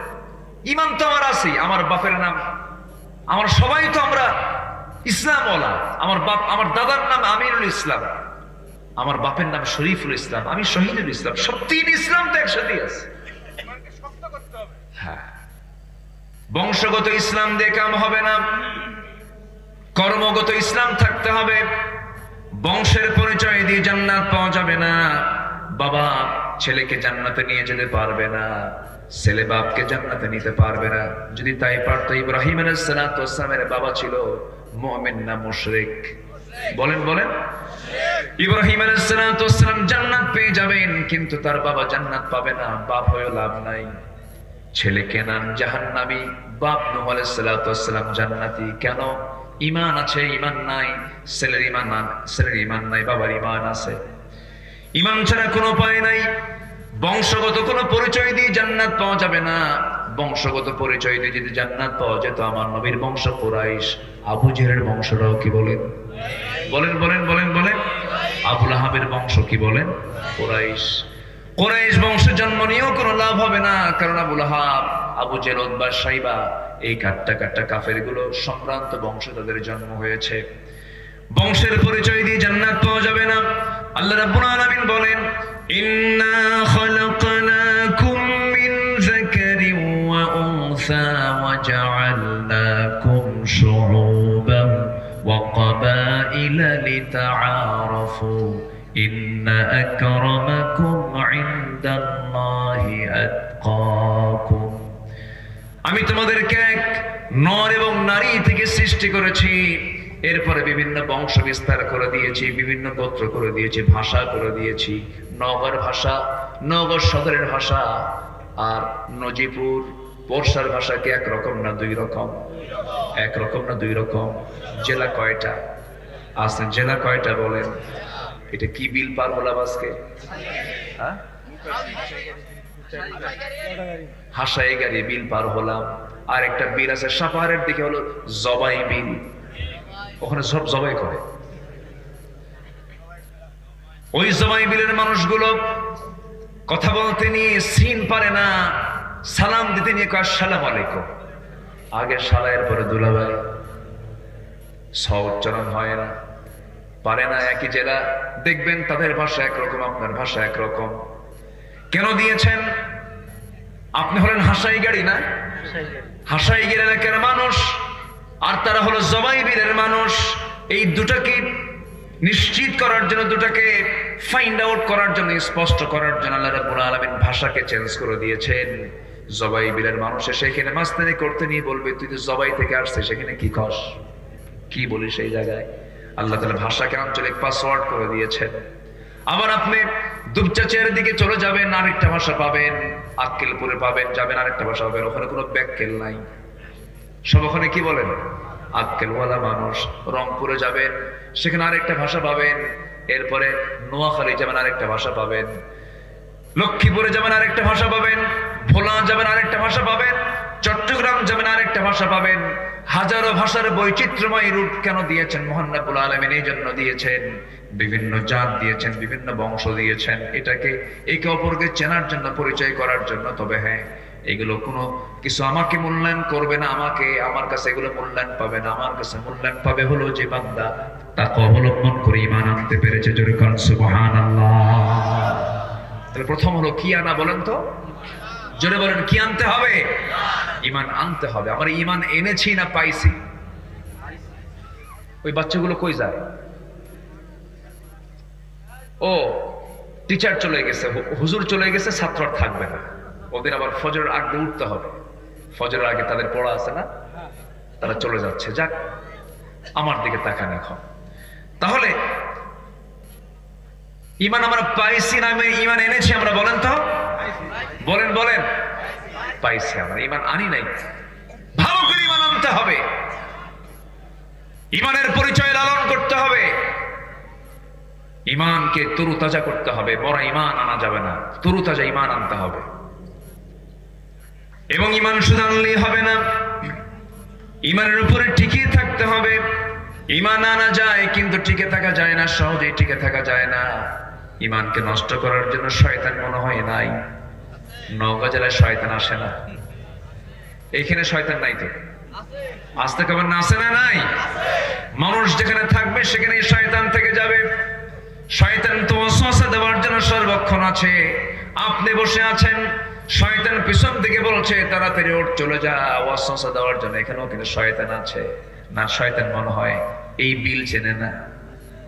ঈমান তো আমার আছে, আমার বাপের নাম, আমার সবাই তো আমরা ইসলাম ওয়ালা। আমার বাপ, আমার দাদার নাম আমিনুল ইসলাম, আমার বাপের নাম শরীফুল ইসলাম, আমি শহীদুল ইসলাম। সব তিন ইসলাম তো একসাথে আছে। হ্যাঁ, বংশগত ইসলাম দিয়ে কাম হবে না, কর্মগত ইসলাম থাকতে হবে। বংশের পরিচয় দিয়ে জান্নাত পাওয়া যাবে না। বাবা ছেলেকে জান্নাতে নিয়ে যেতে পারবে না, ছেলে বাপকে জান্নাতে নিতে পারবে না। যদি তাই পারতো, ইব্রাহিম আলাইহিস সালাতু ওয়াস সালামের বাবা ছিল মুমিন না মুশরিক? বলেন বলেন। ইব্রাহিম আলাইহিস সালাতু ওয়াস সালাম জান্নাত পেয়ে যাবেন, কিন্তু তার বাবা জান্নাত পাবে না। বাপ হয়ে লাভ নাই। ছেলে কেনান জাহান্নামী, বাপ নূহ আলাইহিস সালাতু ওয়াস সালাম জান্নাতি। কেন? ঈমান আছে, ঈমান নাই। ছেলের ঈমান নাই, বাবার ঈমান আছে। ঈমান ছাড়া কোনো উপায় নাই। বংশগত কোনো পরিচয় দিয়ে জান্নাত পাওয়া যাবে না। বংশগত পরিচয় দিয়ে যদি জান্নাত পাওয়া যেত, আমার নবীর বংশ কুরাইশ, আবু জেহেলের বংশটাও কি বলেন? বলেন বলেন বলেন বলেন। আবু লাহাবের বংশ কি বলেন? কুরাইশ। কুরাইশ বংশে জন্ম নিয়েও কোনো লাভ হবে না, কারণ আবু লাহাব, আবু জেহেল, উতবা, শাইবা, এই কাট্টা কাফের গুলো সম্ভ্রান্ত বংশে তাদের জন্ম হয়েছে। বংশের পরিচয় দিয়ে জান্নাত পাওয়া যাবে না। আল্লাহ রাব্বুল আলামিন বলেন ইন্না খালাকনাকুম মিন যাকারিন ওয়া উনসা ওয়া জাআলনাকুম শুউবান ওয়া ক্বাবাইলা লিতাআরাফু ইন্না আকরামাকুম ইনদাল্লাহি আতকাকুম। আমি তোমাদেরকে এক নর এবং নারী থেকে সৃষ্টি করেছি, এরপরে বিভিন্ন বংশ বিস্তার করে দিয়েছি, বিভিন্ন গোত্র করে দিয়েছি, ভাষা করে দিয়েছি। নগর ভাষা, নগর সদরের ভাষা আর নজিপুর বর্ষার ভাষা কি একরকম না দুই রকম? একরকম না দুই রকম? জেলা কয়টা আছে? জেলা কয়টা বলেন? এটা কি বিল পার হলাম আজকে? হ্যাঁ, হাসাই গাড়ি বিল পার হলাম। আর একটা বিল আছে সাপাহারের দিকে, হলো জবাই বিল। ওখানে সব জবাই করে। ওই জবাই বিলের মানুষগুলো কথা বলতে নিয়ে সিন পারে না, সালাম দিতে নিয়ে কয় আসসালামু আলাইকুম। আগে সালায়ের পরে দুলাভাই, স উচ্চারণ হয় না, পারে না। একই জেলা, দেখবেন তাদের ভাষা একরকম, আপনার ভাষা একরকম। কেন দিয়েছেন? আপনি হলেন হাসাই গাড়ি না, হাসাই গির এলাকার মানুষ, আর তারা হলো জবাইবিরের মানুষ। এই দুটাকে নিশ্চিত করার জন্য, দুটাকে ফাইন্ড আউট করার জন্য, স্পষ্ট করার জন্য আল্লাহ রাব্বুল আলামিন ভাষাকে চেঞ্জ করে দিয়েছেন। জবাইবিরের মানুষ সেখানে মাস্তানি করতে নিয়ে বলবে তুই তো জবাই থেকে আসছিস, সেখানে কি কস, কি বলিস এই জায়গায়? আল্লাহ তাআলা ভাষাকে আঞ্চলিক পাসওয়ার্ড করে দিয়েছেন। আবার আপনি দুপচাচের দিকে চলে যাবেন, আরেকটা ভাষা পাবেন। আক্কেলপুরে পাবেন, যাবেন আরেকটা ভাষা পাবেন। ওখানে কোনো ব্যাককেল নাই, সব ওখানে কি বলেন? আক্কেলওয়ালা মানুষ। রংপুরে যাবেন, সেখানে আরেকটা ভাষা পাবেন। এরপরে নোয়াখালী যাবেন, আরেকটা ভাষা পাবেন। লক্ষ্মীপুরে যাবেন, আরেকটা ভাষা পাবেন। ভোলা যাবেন, আরেকটা ভাষা পাবেন। চট্টগ্রাম যাবেন আরেকটা ভাষা পাবেন। হাজারো ভাষার বৈচিত্র্যময় রূপ কেন দিয়েছেন? মহান রব্বুল আলামিন এই জন্য দিয়েছেন, বিভিন্ন জাত দিয়েছেন, বিভিন্ন বংশ দিয়েছেন, এটাকে একে অপরকে চেনার জন্য, পরিচয় করার জন্য। তবে হ্যাঁ, এগুলো কোনো কিছু আমাকে মূল্যায়ন করবে না, আমার কাছে এগুলো মূল্যায়ন পাবে না। আমার কাছে মূল্যায়ন পাবে হলো যে বান্দা তাকে অবলম্বন করে ঈমান আনতে পেরেছে। জোরে বলেন সুবহানাল্লাহ। তাহলে প্রথম হলো কি আনা, বলেন তো, জোরে বলেন, কি আনতে হবে? ঈমান আনতে হবে। আমরা ঈমান এনেছি না পাইছি? ওই বাচ্চাগুলো কই যায়? ও টিচার চলে গেছে, হুজুর চলে গেছে, ছাত্র থাকবে না। ওদের আবার ফজরের আগে উঠতে হবে, ফজরের আগে তাদের পড়া আছে না, তারা চলে যাচ্ছে। যাক, আমার দিকে তাকান এখন। তাহলে ঈমান আমরা পাইছি না ঈমান এনেছি আমরা? বলেন তো, বলেন বলেন। পাইছি আমরা, ঈমান আনি নাই। ভালো করে ঈমান আনতে হবে, ঈমানের পরিচয় লালন করতে হবে, ঈমানকে তরুতাজা করতে হবে। মরা ঈমান আনা যাবে না, তরুতাজা ঈমান আনতে হবে। এবং ঈমান শুধু আনলেই হবে না, ঈমানের উপরে টিকে থাকতে হবে। ঈমান আনা যায় কিন্তু টিকে থাকা যায় না, সহজেই টিকে থাকা যায় না। ঈমানকে নষ্ট করার জন্য শয়তান মনে হয় নাই। নওগাঁ জেলায় শয়তান আসে না? এখানে শয়তান নাই তো? আসতে খবর না, আসে না? নাই। মানুষ যেখানে থাকবে সেখানে শয়তান থেকে যাবে। শয়তান তো ওয়াসওয়াসা দেওয়ার জন্য সর্বক্ষণ আছে। আপনি বসে আছেন, শয়তান পিছন থেকে বলছে তাড়াতাড়ি ওঠ, চলে যা, ওয়াসওয়াসা দেওয়ার জন্য। এখানেও কিন্তু শয়তান আছে না? শয়তান মনে হয় এই বিল চেনে না?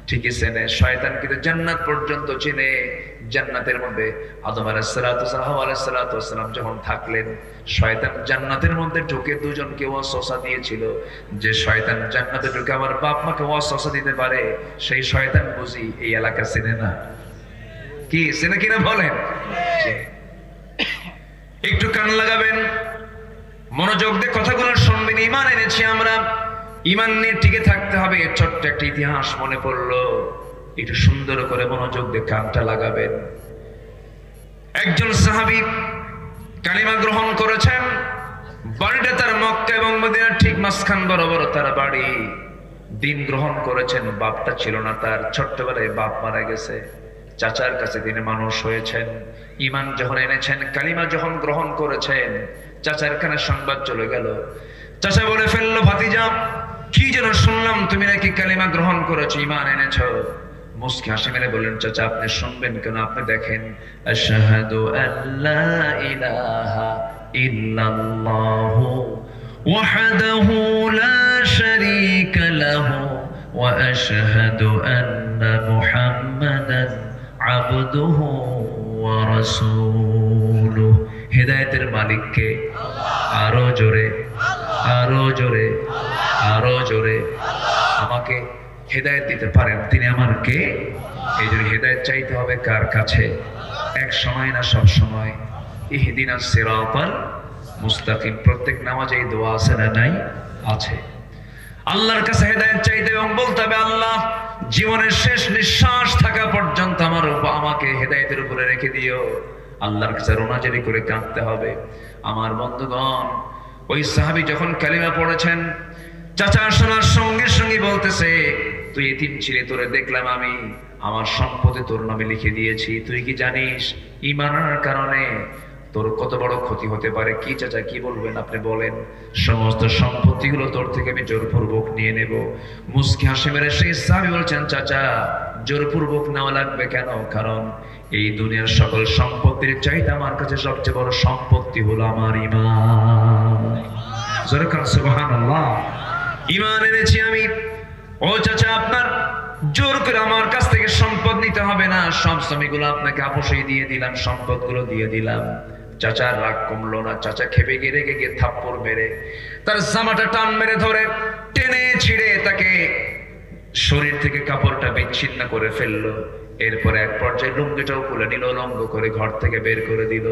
ঠিকই চেনে। শয়তান কিন্তু জান্নাত পর্যন্ত চেনে। জান্নাতের মধ্যে আদম আলাইহিস সালাতু ওয়াস হাওয়া আলাইহিস সালাতু ওয়াস সালাম যখন থাকলেন, শয়তান জান্নাতের মধ্যে ঢুকে দুজনকে ওয়াসওয়াসা দিয়েছিল যে শয়তান জান্নাতে ঢুকে আমার বাপ মাকে ওয়াসওয়াসা দিতে পারে। সেই শয়তান বুঝি এই এলাকা চেনে না? কি চেনে কিনা বলেন? একটু কান লাগাবেন, মনোযোগ দিয়ে কথাগুলো শুনবেন। ঈমান এনেছি আমরা, ঈমান নিয়ে টিকে থাকতে হবে। ছোট্ট একটা ইতিহাস মনে পড়লো, একটু সুন্দর করে মনোযোগ দিয়ে কানটা লাগাবেন। একজন সাহাবী কালিমা গ্রহণ করেছেন, বাড়িটা তার মক্কা এবং মদিনার ঠিক মাঝখান বরাবর তার বাড়ি। দিন গ্রহণ করেছেন, বাপটা ছিল না তার, ছোট্টবেলায় বাপ মারা গেছে। চাচার কাছে তিনি মানুষ হয়েছেন। ঈমান যখন এনেছেন, কালিমা যখন গ্রহণ করেছেন, চাচার কানে সংবাদ চলে গেল। চাচা বলে ফেললো, ভাতিজা কি যেন শুনলাম তুমি নাকি কালিমা গ্রহণ করেছো, ঈমান এনেছো। মুস্কি হাসি মেরে বললেন, চাচা আপনি শুনবেন কেন? আপনি দেখেন, আশহাদু আল্লা ইলাহা ইল্লাল্লাহু ওয়াহদাহু লা শারীকা লাহু ওয়া আশহাদু আন্না মুহাম্মাদান আবদুহু ওয়া রাসূলুহু। হেদায়েতের মালিক কে? আরো জোরে, আরো জোরে, আরো জোরে। আমাকে হেদায়েত দিতে পারেন তিনি আমার কে? এই জন্য হেদায়েত চাইতে হবে কার কাছে? এক সময় না সব সময়। ইহদিনাস সিরাতাল মুস্তাকিম। প্রত্যেক নামাজে এই দোয়া আছে না নাই? আছে। আল্লাহর কাছে হেদায়েত চাইতে এবং বলতে হবে, আল্লাহ জীবনের শেষ নিঃশ্বাস থাকা পর্যন্ত আমাকে হেদায়েতের উপরে রেখে দিও। আল্লাহর কাছে রোনাজারি করে কাঁদতে হবে। আমার বন্ধুগণ, ওই সাহাবী যখন কালিমা পড়েছেন, চাচা শোনার সঙ্গে সঙ্গে বলতেছে, তুই এতিম ছিলি, তোরে দেখলাম আমি, আমার সম্পদে তোর নামে লিখে দিয়েছি। তুই কি জানিস ঈমানের কারণে তোর কত বড় ক্ষতি হতে পারে? কি চাচা, কি বলবেন আপনি বলেন? সমস্ত সম্পত্তিগুলো তোর থেকে আমি জোরপূর্বক নিয়ে নেব। মুস্কি হাসি মেরে সেই সাহাবী বলছেন, চাচা জোরপূর্বক নেওয়া লাগবে কেন? কারণ এই দুনিয়ার সকল সম্পত্তির চাইতে আমার কাছে সবচেয়ে বড় সম্পত্তি হলো আমার ঈমান। জোরে কান সুবহানাল্লাহ। ঈমান এনেছি আমি। ও চাচা, আপনার জোর করে আমার কাছ থেকে সম্পদ নিতে হবে না, সব জমিগুলো আপনাকে আপোষেই দিয়ে দিলাম, সম্পদগুলো দিয়ে দিলাম। চাচার রাগ কমলো না। চাচা খেপে গিয়ে রেগে গিয়ে থাপ্পড় মেরে তার জামাটা টান মেরে ধরে টেনে ছিঁড়ে তাকে শরীর থেকে কাপড়টা বিচ্ছিন্ন করে ফেললো। এরপরে এক পর্যায়ে লুঙ্গিটাও খুলে নিল, উলঙ্গ করে ঘর থেকে বের করে দিল।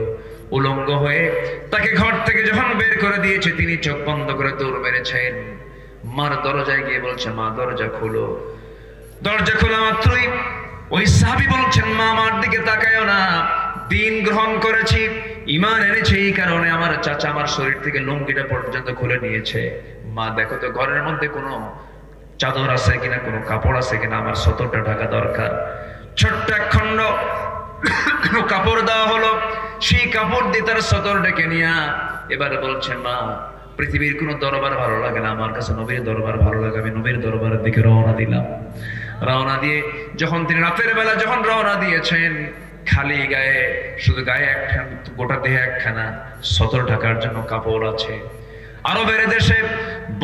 উলঙ্গ হয়ে তাকে ঘর থেকে যখন বের করে দিয়েছে, তিনি চোখ বন্ধ করে দৌড় মেরেছেন। মার দরজায় গিয়ে বলছে, মা দরজা খুলো। দরজা খোলা মাত্রই ওই সাহাবী বলছেন, মা আমার দিকে তাকায়ও না, দিন গ্রহণ করেছি, ঈমান এনেছি, এই কারণে আমার চাচা আমার শরীর থেকে লুঙ্গিটা পর্যন্ত খুলে নিয়েছে। মা দেখো তো ঘরের মধ্যে কোনো চাদর আছে কিনা, কোনো কাপড় আছে কিনা, আমার সতরটা ঢাকা দরকার। ছোট্ট এক খণ্ড কাপড় দেওয়া হলো, সেই কাপড় দিয়ে তার সতর ডেকে নিয়া এবার বলছেন, মা পৃথিবীর কোনো দরবার ভালো লাগে না, আমার কাছে নবীর দরবার ভালো লাগে, আমি নবীর দরবারের দিকে রওনা দিলাম। রওনা দিয়ে যখন তিনি রাতের বেলা যখন রওনা দিয়েছেন, খালি গায়ে, শুধু গায়ে একখানা, গোটা দেহে একখানা সতর ঢাকার জন্য কাপড় আছে। আরবের দেশে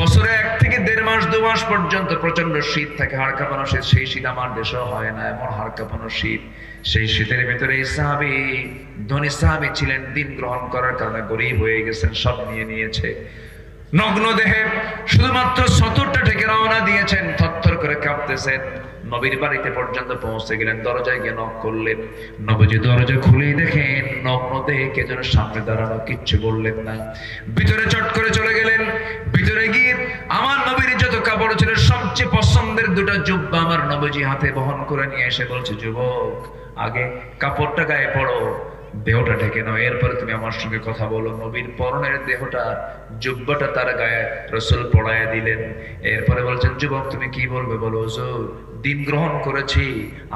বছরে 1 থেকে 1.5 মাস 2 মাস পর্যন্ত প্রচন্ড শীত থাকে, হাড় কাঁপানো শীত। সেই শীত আমার দেশেও হয় না, এমন হাড় কাঁপানো শীত। সেই শীতের ভিতরে এই সাহাবী, ধনী সাহাবী ছিলেন, দিন গ্রহণ করার কারণে গরীব হয়ে গেছেন, সব নিয়ে নিয়েছে। নগ্ন দেহে শুধুমাত্র সতরটা ঢেকে রওনা দিয়েছেন, থরথর করে কাঁপতেছেন। নবীর বাড়িতে পর্যন্ত পৌঁছে গেলেন, দরজায় গিয়ে নক করলেন। নবীজি দরজা খুলেই দেখেন নগ্ন দেহে কে যেন সামনে দাঁড়ানো, কিচ্ছু বললেন না। ভিতরে চট করে চলে গেলেন। ভিতরে গিয়ে আমার নবীর যত কাপড় ছিল সবচেয়ে পছন্দের 2টা জুব্বা আমার নবীজি হাতে বহন করে নিয়ে এসে বলছে, যুবক আগে কাপড়টা গায়ে পড়ো, দেহটা ঢেকে নাও, এরপরে তুমি আমার সঙ্গে কথা বলো। নবীর পরনের দেহটা, জুব্বাটা তার গায়ে রাসূল পড়ায় দিলেন। এরপরে বলছেন, যুবক তুমি কি বলবে বলো। হুজুর দিন গ্রহণ করেছি,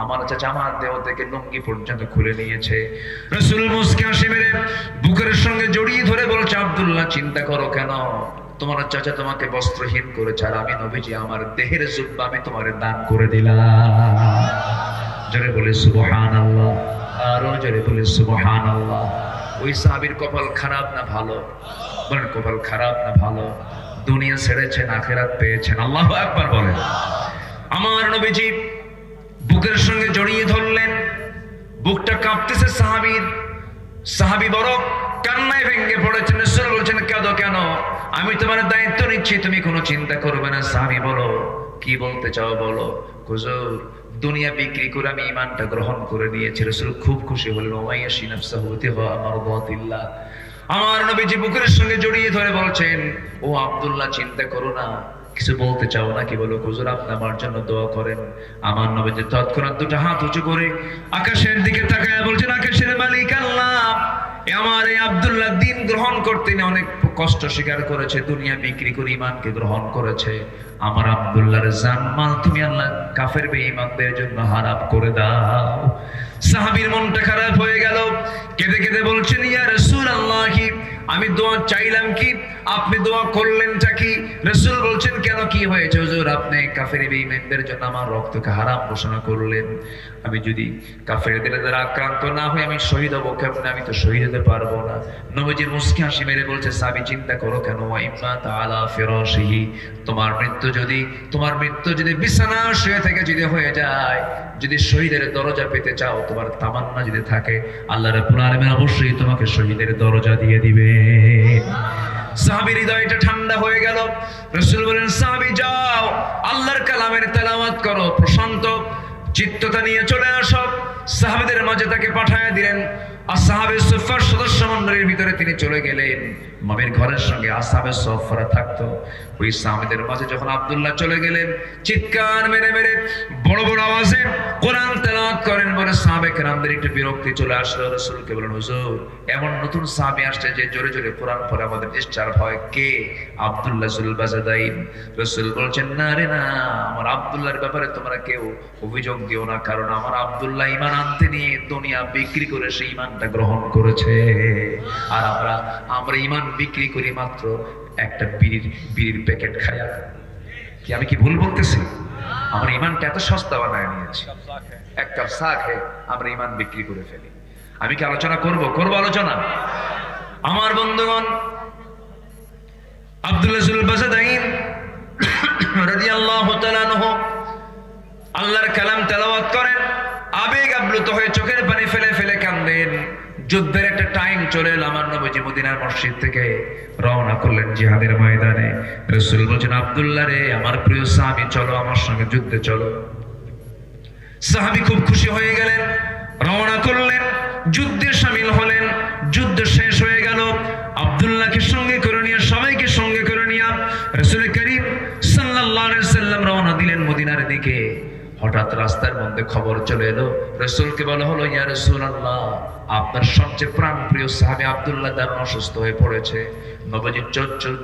আমার চাচা আমার দেহ থেকে লুঙ্গি পর্যন্ত খুলে নিয়েছে। রাসূল মুস্কি হাসি মেরে বুকের সঙ্গে জড়িয়ে ধরে বলছে, আব্দুল্লাহ চিন্তা করো কেন, তোমার চাচা তোমাকে বস্ত্রহীন করেছে, আর আমি নবীজি আমার দেহের জুব্বা আমি তোমারে দান করে দিলাম। জোরে বলে সুবহানাল্লাহ, আরো জোরে বলে সুবহানাল্লাহ। ওই সাহাবীর কপাল খারাপ না ভালো? বলেন কপাল খারাপ না ভালো? দুনিয়া ছেড়েছেন, আখিরাত পেয়েছেন। আল্লাহু আকবার বলেন। আমার নবীজি বুকের সঙ্গে জড়িয়ে ধরলেন, বুকটা কাঁপতেছে সাহাবীর। সাহাবী বড় কান্নায় ভেঙে পড়েছেন। রাসূল বলছেন, কাঁদো কেন? আমি তোমার দায়িত্ব নিচ্ছি, তুমি কোনো চিন্তা করবে না। সাহাবী বলো, কি বলতে চাও বলো। হুজুর দুনিয়া বিক্রি করে আমি ঈমানটা গ্রহণ করে নিয়েছি। রাসূল খুব খুশি হলেন। ওয়াইয়াশি নাফসাহু তিগা মারদাতিল্লাহ। আমার নবীজি বুকের সঙ্গে জড়িয়ে ধরে বলছেন, ও আব্দুল্লাহ চিন্তা করো না, কিছু বলতে চাও নাকি বলো। হুজুর আপনি আমার জন্য দোয়া করেন। আমার নবীজি তৎক্ষণাৎ 2টা হাত উঁচু করে আকাশের দিকে তাকায় বলছেন, আকাশের মালিক আল্লাহ, আমার এই আব্দুল্লাহ দিন গ্রহণ করতে না অনেক কষ্ট স্বীকার করেছে, দুনিয়া বিক্রি করে ঈমানকে গ্রহণ করেছে। আমার আব্দুল্লাহর জানমাল তুমি আল্লাহ কাফের বেঈমানদের জন্য হারাম করে দাও। সাহাবীর মনটা খারাপ হয়ে গেল, কেঁদে কেঁদে বলছেন, ইয়া রাসূলুল্লাহ আমি দোয়া চাইলাম কি, আপনি দোয়া করলেনটা কি? রাসূল বলছেন, কেন কি হয়েছে হুজুর? আপনি কাফের বেঈমানদের জন্য আমার রক্তকে হারাম ঘোষণা করলেন। আমি যদি কাফেরদের দ্বারা আক্রান্ত না হই আমি শহীদ হব কেমনে? আমি তো শহীদ হতে পারবো না। নবীজি মুস্কি হাসি মেরে বলছে, সাহাবী চিন্তা করো কেন? ওয়াইমা তাআলা ফিরাশিহি, তোমার মৃত্যু যদি বিছানা শুয়ে থেকে যদি হয়ে যায়, যদি শহীদের দরজা পেতে চাও, তোমার তামান্না যদি থাকে, আল্লাহ রাব্বুল আলামিন অবশ্যই তোমাকে শহীদের দরজা দিয়ে দিবে। সাহাবীর হৃদয়টা ঠান্ডা হয়ে গেল। রাসূল বলেন, সাহাবী যাও আল্লাহর কালামের তেলাওয়াত করো, প্রশান্ত চিত্ততা নিয়ে চলে আসো। সাহাবীদের মাঝে তাকে পাঠায় দিলেন। আসহাবে সুফফার সদস্য মণ্ডলীর ভিতরে তিনি চলে গেলেন। নবীর ঘরের সঙ্গে আসহাবে সুফফারা থাকতো। ওই সাহাবীদের মাঝে যখন আব্দুল্লাহ চলে গেলেন, চিৎকার মেরে মেরে বড় বড় আওয়াজে কোরআন তেলাওয়াত করেন বলে সাহাবে কেরামদের একটু বিরক্তি চলে আসলো। রাসূলকে বলেন, হুজুর এমন নতুন সাহাবী আসছে যে জোরে জোরে কোরআন পড়ে আমাদের ডিস্টার্ব হয়, কে? আব্দুল্লাহ যুল বাজাদাইন। রাসূল বলছেন, না রে না, আমার আব্দুল্লাহর ব্যাপারে তোমরা কেউ অভিযোগ দিও না, কারণ আমার আব্দুল্লাহ ঈমান আনতে নিয়ে দুনিয়া বিক্রি করে সেই ঈমানটা গ্রহণ করেছে। আর আমরা ঈমান বিক্রি করি মাত্র একটা বিড়ির প্যাকেট খায়া। কি আমি কি ভুল বলতেছি? আমরা ঈমানটা এত সস্তা বানায় নিয়েছি, এক কাপ চা খেয়ে আমরা ঈমান বিক্রি করে ফেলি। আমি কি আলোচনা করব আলোচনা? আমার বন্ধুগণ, আব্দুল্লাহ যুল বাজাদাইন রাদিয়াল্লাহু তাআলা আনহু আল্লাহর কালাম তেলাওয়াত করেন, আবেগ আপ্লুত হয়ে চোখের পানি ফেলে ফেলে কাঁদেন। যুদ্ধের একটা টাইম চলে এলো। আমার নবীজি মদিনার মসজিদ থেকে রওনা করলেন জিহাদের ময়দানে। রাসূল বলেন, আব্দুল্লাহ রে, আমার প্রিয় সাহাবী, চলো আমার সঙ্গে যুদ্ধে চলো। সাহাবী খুব খুশি হয়ে গেলেন, রওনা করলেন, যুদ্ধে শামিল হলেন। যুদ্ধ শেষ হয়ে গেল। আব্দুল্লাহকে সঙ্গে করে নিয়ে, সবাইকে সঙ্গে করে নিয়ে রাসূল করিম সাল্লাল্লাহু আলাইহি ওয়াসাল্লাম রওনা দিলেন মদিনার দিকে। হঠাৎ হঠাৎ রাস্তার মধ্যে খবর চলে এলো, রাসূলকে বলা হলো, ইয়া রাসূলুল্লাহ, আপনার সবচেয়ে প্রাণপ্রিয় সাহাবী আব্দুল্লাহ দারুণ অসুস্থ হয়ে পড়েছে। নবীজি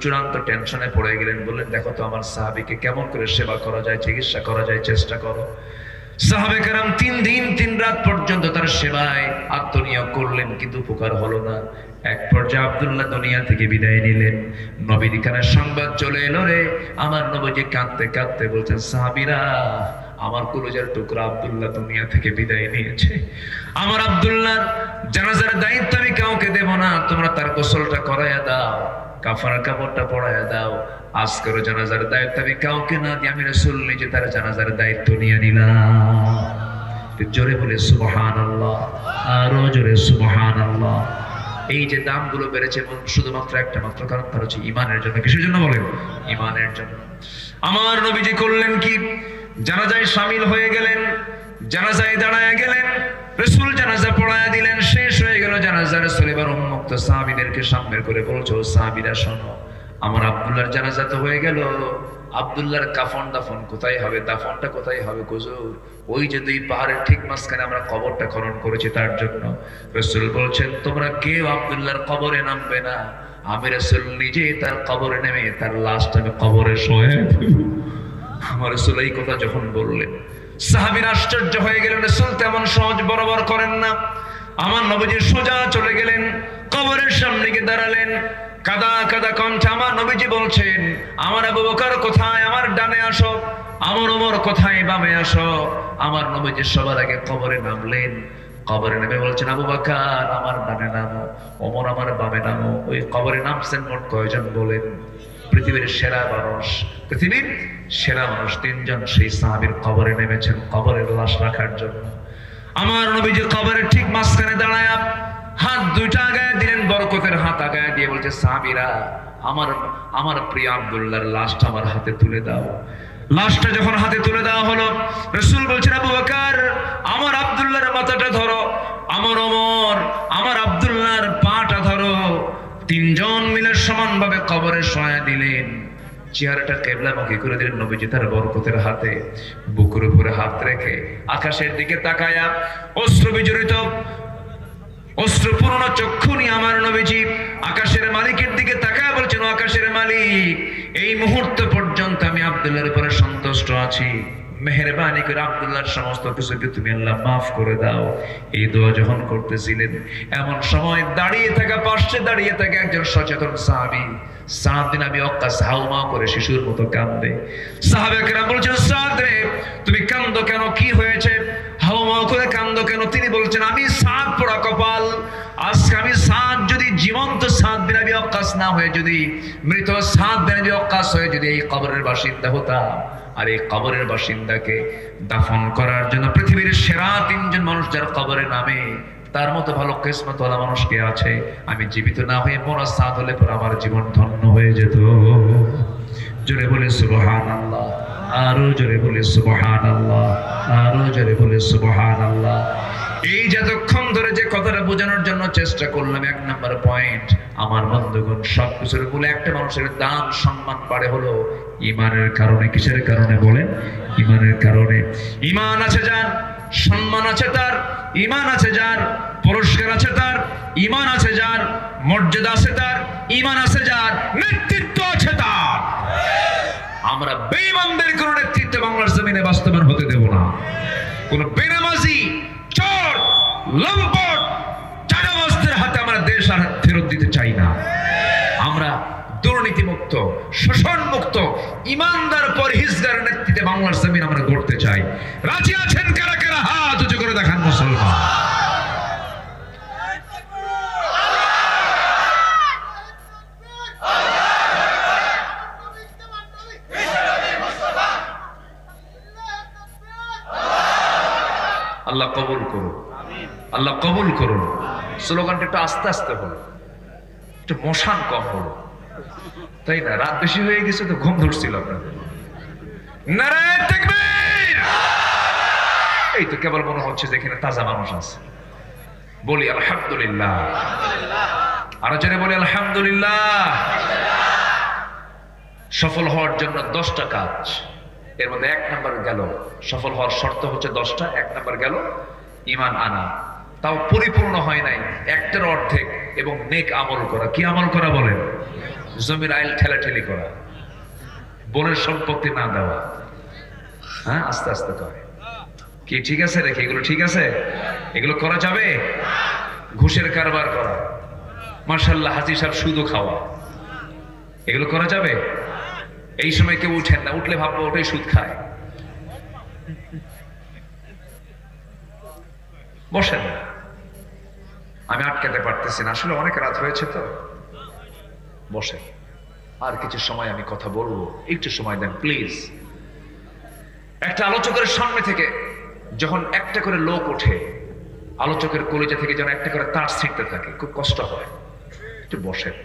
চূড়ান্ত টেনশনে পড়ে গেলেন, বললেন, দেখো তো আমার সাহাবীকে কেমন করে সেবা করা যায়, চিকিৎসা করা যায়, চেষ্টা করো। সাহাবে কেরাম 3 দিন 3 রাত পর্যন্ত তার সেবায় আত্মনিয়োগ করলেন, কিন্তু উপকার হলো না। এক পর্যায়ে আব্দুল্লাহ দুনিয়া থেকে বিদায় নিলেন। নবীর কানে সংবাদ চলে এলো, রে আমার নবীজি কাঁদতে কাঁদতে বলছেন, সাহাবীরা, আমার কলিজার টুকরা আব্দুল্লাহ দুনিয়া থেকে বিদায় নিয়েছে। আমার আব্দুল্লাহর জানাজার দায়িত্ব আমি কাউকে দেব না, তোমরা তার গোসলটা করাইয়া দাও, কাফনের কাপড়টা পরাইয়া দাও। আজকের জানাজার দায়িত্ব আমি কাউকে না দিয়ে আমি রাসূল নিজে তার জানাজার দায়িত্ব নিয়ে নিলাম। জোরে বলে সুবহানাল্লাহ, আরো জোরে সুবহানাল্লাহ। এই যে দামগুলো বেড়েছে শুধুমাত্র একটা মাত্র কারণ, তার হচ্ছে ইমানের জন্য। কিসের জন্য বলেন? ইমানের জন্য। আমার নবীজি করলেন কি, জানাজায় শামিল হয়ে গেলেন, জানাজায় দাঁড়ায় গেলেন, রাসূল জানাজা পড়ায়া দিলেন, শেষ হয়ে গেল জানাজা। রাসূল এবার উন্মুক্ত সাহাবীদেরকে সামনে করে বলছে, ও সাহাবীরা শোনো, আমার আব্দুল্লাহর জানাজা তো হয়ে গেল, আব্দুল্লাহর কাফন দাফন কোথায় হবে, দাফনটা কোথায় হবে হুজুর? ওই যে 2 পাহাড়ের ঠিক মাঝখানে আমরা কবরটা খনন করেছি তার জন্য। রাসূল বলছেন, তোমরা কেউ আব্দুল্লাহর কবরে নামবে না, আমি রাসূল নিজে তার কবরে নেমে তার লাশটা আমি কবরে শোয়াব। আমার রাসূল এই কথা যখন বললেন, সাহাবীরা আশ্চর্য হয়ে গেলেন, রাসূল তেমন সহজ বরাবর করেন না। আমার নবীজি সোজা চলে গেলেন, কবরের সামনে গিয়ে দাঁড়ালেন, কাদা কাদা কণ্ঠে আমার নবীজি বলছেন, আমার আবু বকর কোথায়, আমার ডানে আসো, আমার ওমর কোথায়, বামে আসো। আমার নবীজি সবার আগে কবরে নামলেন, কবরে নেমে বলছেন, আবু বকর আমার ডানে নামো, ওমর আমার বামে নামো। ওই কবরে নামছেন মোট কয়জন বলেন? পৃথিবীর সেরা মানুষ, পৃথিবীর সেরা মানুষ 3 জন সেই সাহাবীর কবরে নেমেছেন কবরের লাশ রাখার জন্য। আমার নবীজি কবরের ঠিক মাঝখানে দাঁড়ায় হাত 2টা আগায় দিলেন, বরকতের হাত আগায় দিয়ে বলছে, সাহাবীরা, আমার প্রিয় আব্দুল্লাহর লাশটা আমার হাতে তুলে দাও। লাশটা যখন হাতে তুলে দেওয়া হলো, রাসূল বলছেন, আবু বকর আমার আব্দুল্লাহর মাথাটা ধরো, আমার ওমর আমার আব্দুল্লাহর পাটা ধরো। 3 জন মিলে সমানভাবে কবরে শোয়া দিলেন। চেহারাটা কিবলামুখী করে দিলেন নবীজি তার বরকতের হাতে, বুকের উপরে হাত রেখে আকাশের দিকে তাকায়া অশ্রু বিজড়িত, অশ্রুপূর্ণ চক্ষু নিয়ে আমার নবীজি আকাশের মালিকের দিকে তাকায় বলছেন, আকাশের মালিক, এই মুহূর্ত পর্যন্ত আমি আব্দুল্লাহর উপরে সন্তুষ্ট আছি, মেহেরবানি করে আব্দুল্লাহর সমস্ত কিছুকে তুমি আল্লাহ মাফ করে দাও। এই দোয়া যখন করতেছিলেন, এমন সময় দাঁড়িয়ে থাকা, পাশে দাঁড়িয়ে থাকা একজন সচেতন সাহাবী সাদ বিন আবি ওয়াক্কাস হাউমা করে শিশুর মতো কাঁদে। সাহাবা কেরাম বলছেন, সাদ রে, তুমি কাঁদো কেন, কি হয়েছে? হাউমা করে কাঁদো কেন? তিনি বলছেন, আমি সাদ পোড়া কপাল, আজকে আমি সাদ যদি জীবন্ত সাদ বিন আবি ওয়াক্কাস না হয়ে যদি মৃত সাদ বিন আবি ওয়াক্কাস হয়ে যদি এই কবরের বাসিন্দা হতাম, আর এই কবরের বাসিন্দাকে দাফন করার জন্য পৃথিবীর সেরা 3 জন মানুষ যার কবরে নামে, তার মতো ভালো কিসমতওয়ালা মানুষ কে আছে? আমি জীবিত না হয়ে মোরা সাদ হলে পর আমার জীবন ধন্য হয়ে যেত। জোরে বলে সুবহানাল্লাহ, আরো জোরে বলে সুবহানাল্লাহ, আরো জোরে বলে সুবহানাল্লাহ। এই যতক্ষণ ধরে যে কথাটা বোঝানোর জন্য চেষ্টা করলাম, 1 নম্বর পয়েন্ট, আমার বন্ধুগণ, সবকিছুর মূলে একটা মানুষের দাম সম্মান বাড়ে হলো ইমানের কারণে। কিসের কারণে বলেন? ইমানের কারণে। ইমান আছে যার, সম্মান আছে তার, ইমান আছে যার, পুরস্কার আছে তার, ইমান আছে যার, মর্যাদা আছে তার, ইমান আছে যার, নেতৃত্ব আছে তার। আমরা বেঈমানদের কোন নেতৃত্ব বাংলার জমিনে বাস্তবায়ন হতে দেব না। কোন বেনামাজি, চোর, লম্পট, চাঁদাবাজদের হাতে আমরা দেশ আর ফেরত দিতে চাই না। আমরা দুর্নীতিমুক্ত, শোষণমুক্ত, ইমানদার পরহেজগার নেতৃত্বে বাংলার জমিন আমরা গড়তে চাই। রাজি আছেন কারা কারা? হাত উঁচু করে দেখান মুসলমান। আল্লাহ কবুল করুন, আল্লাহ কবুল করুন। স্লোগানটা একটু আস্তে আস্তে হলো, একটু মশান কম হলো, তাই না? রাত বেশি হয়ে গেছে তো ঘুম ধরছিল আপনাদের। নারায়ে তাকবীর! এই তো কেবল মনে হচ্ছে যে এখানে তাজা মানুষ আছে। বলি আলহামদুলিল্লাহ, আরো জোরে বলি আলহামদুলিল্লাহ। সফল হওয়ার জন্য 10টা কাজ, এর মধ্যে 1 নাম্বার গেল, সফল হওয়ার শর্ত হচ্ছে 10টা, 1 নাম্বার গেল ঈমান আনা, তাও পরিপূর্ণ হয় নাই, একটার অর্ধেক, এবং নেক আমল করা। কি আমল করা বলেন? জমির আইল ঠেলাঠেলি করা, বোনের সম্পত্তি না দেওয়া, হ্যাঁ আস্তে আস্তে করে। কি ঠিক আছে রেখে এগুলো ঠিক আছে? এগুলো করা যাবে? ঘুষের কারবার করা, মাশাআল্লাহ হাজি সাহেব সুদও খাওয়া, এগুলো করা যাবে? এই সময় কেউ উঠেন না, উঠলে ভাববো ওটাই সুদ খায়। বসেন না, আমি আটকাতে পারতেছি না, আসলে অনেক রাত হয়েছে তো। বসেন, আর কিছু সময় আমি কথা বলবো, একটু সময় দেন প্লিজ। একটা আলোচকের সামনে থেকে যখন একটা করে লোক ওঠে, আলোচকের কলিজা থেকে যেন একটা করে তার ছিঁড়তে থাকে, খুব কষ্ট হয়। একটু বসেন।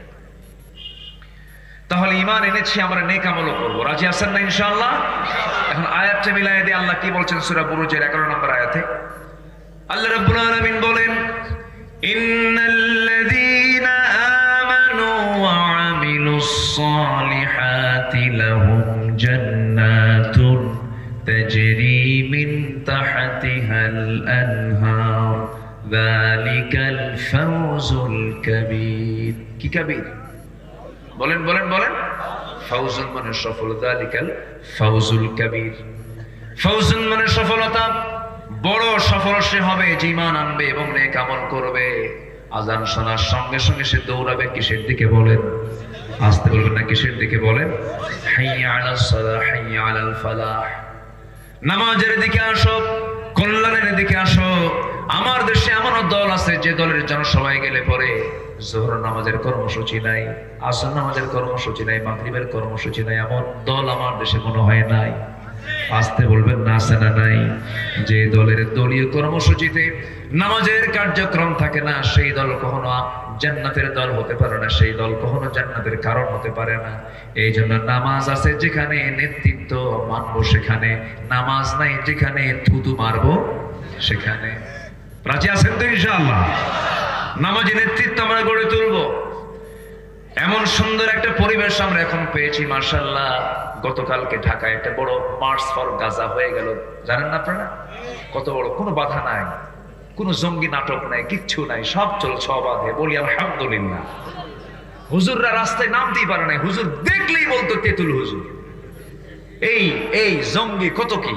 তাহলে ঈমান এনেছি, আমরা নেক আমলও করবো। রাজি আছেন না ইনশাআল্লাহ? এখন আয়াতটা মিলাইয়া দিয়ে আল্লাহ কি বলছেন সূরা বুরুজের 11 নম্বর আয়াতে? আল্লাহ রাব্বুল আলামিন বলেন, ইন্নাল্লাযীনা আমানু ওয়া আমিলুস সালিহাতি লাহুম জান্নাতুন তাজরি মিন তাহতিহাল আনহার যালিকাল ফাওজুল কাবীর। কি কাবীর? বলেন বলেন বলেন। ফাউজুল মানে সফল, যালিকাল ফাউজুল কাবীর। ফাউজুল মানে সফলতা, বড় সফল সে হবে যে ঈমান আনবে এবং নেক আমল করবে। আযান শোনার সঙ্গে সঙ্গে সে দৌড়াবে কিসের দিকে বলেন? আসতে বলবেন না, কিসের দিকে বলেন? হাইয়া আলাস সালাহ, হাইয়া আলাল ফালাহ। নামাজের দিকে আসো, কল্যাণের দিকে আসো। আমার দেশে এমন দল আছে যে দলের জনসভায় গেলে পরে যোহর নামাজের কর্মসূচি নাই, আসর নামাজের কর্মসূচি নাই, মাগরিবের কর্মসূচি নাই। এমন দল আমার দেশে মনে হয় নাই। আসতে বলবেন না, আছে না নাই? যে দলের দলীয় কর্মসূচিতে নামাজের কার্যক্রম থাকে না, সেই দল কখনো জান্নাতের দল হতে পারে না, সেই দল কখনো জান্নাতের কারণ হতে পারে না। এই জন্য নামাজ আছে যেখানে নেতৃত্ব মানবো সেখানে, নামাজ নাই যেখানে থুতু মারবো সেখানে। রাজি আছেন তো ইনশাআল্লাহ? নামাজি নেতৃত্ব আমরা গড়ে তুলবো। এমন সুন্দর একটা পরিবেশ আমরা এখন পেয়েছি মাশাআল্লাহ। গতকালকে ঢাকায় একটা বড় মার্চ ফর গাজা হয়ে গেল, জানেন না আপনারা? কত বড়, কোনো বাধা নাই, কোনো জঙ্গি নাটক নাই, কিচ্ছু নাই, সব চলছে অবাধে। বলি আলহামদুলিল্লাহ। হুজুররা রাস্তায় নামতেই পারে নাই, হুজুর দেখলেই বলতো তেতুল হুজুর। এই জঙ্গি কত কি।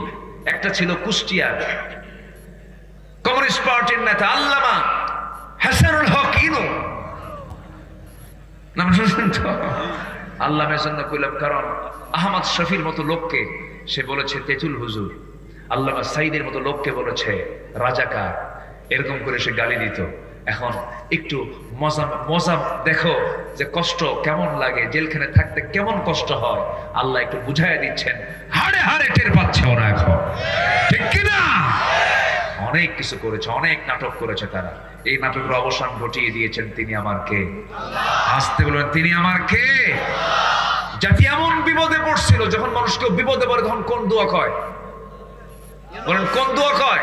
একটা ছিল কুষ্টিয়ার কমিউনিস্ট পার্টির নেতা আল্লামা হাসানুল হক ইনু, নাম শুনছেন তো? আল্লামের জন্য কইলাম, কারণ আহমদ শফির মতো লোককে সে বলেছে তেতুল হুজুর, আল্লামা সাইদের মতো লোককে বলেছে রাজাকার, এরকম করে সে গালি দিত। এখন একটু মজা দেখো যে কষ্ট কেমন লাগে, জেলখানে থাকতে কেমন কষ্ট হয়, আল্লাহ একটু বুঝাইয়া দিচ্ছেন। হাড়ে হাড়ে টের পাচ্ছে ওরা এখন, ঠিক কিনা? অনেক কিছু করেছে, অনেক নাটক করেছে তারা। এই নাটকের অবসান ঘটিয়ে দিয়েছেন তিনি আমার কে? আসতে বলবেন, তিনি আমার কে? জাতি এমন বিপদে পড়ছিল, যখন মানুষ কেউ বিপদে পড়ে তখন কোন দোয়া কয়? বলেন কোন দোয়া কয়?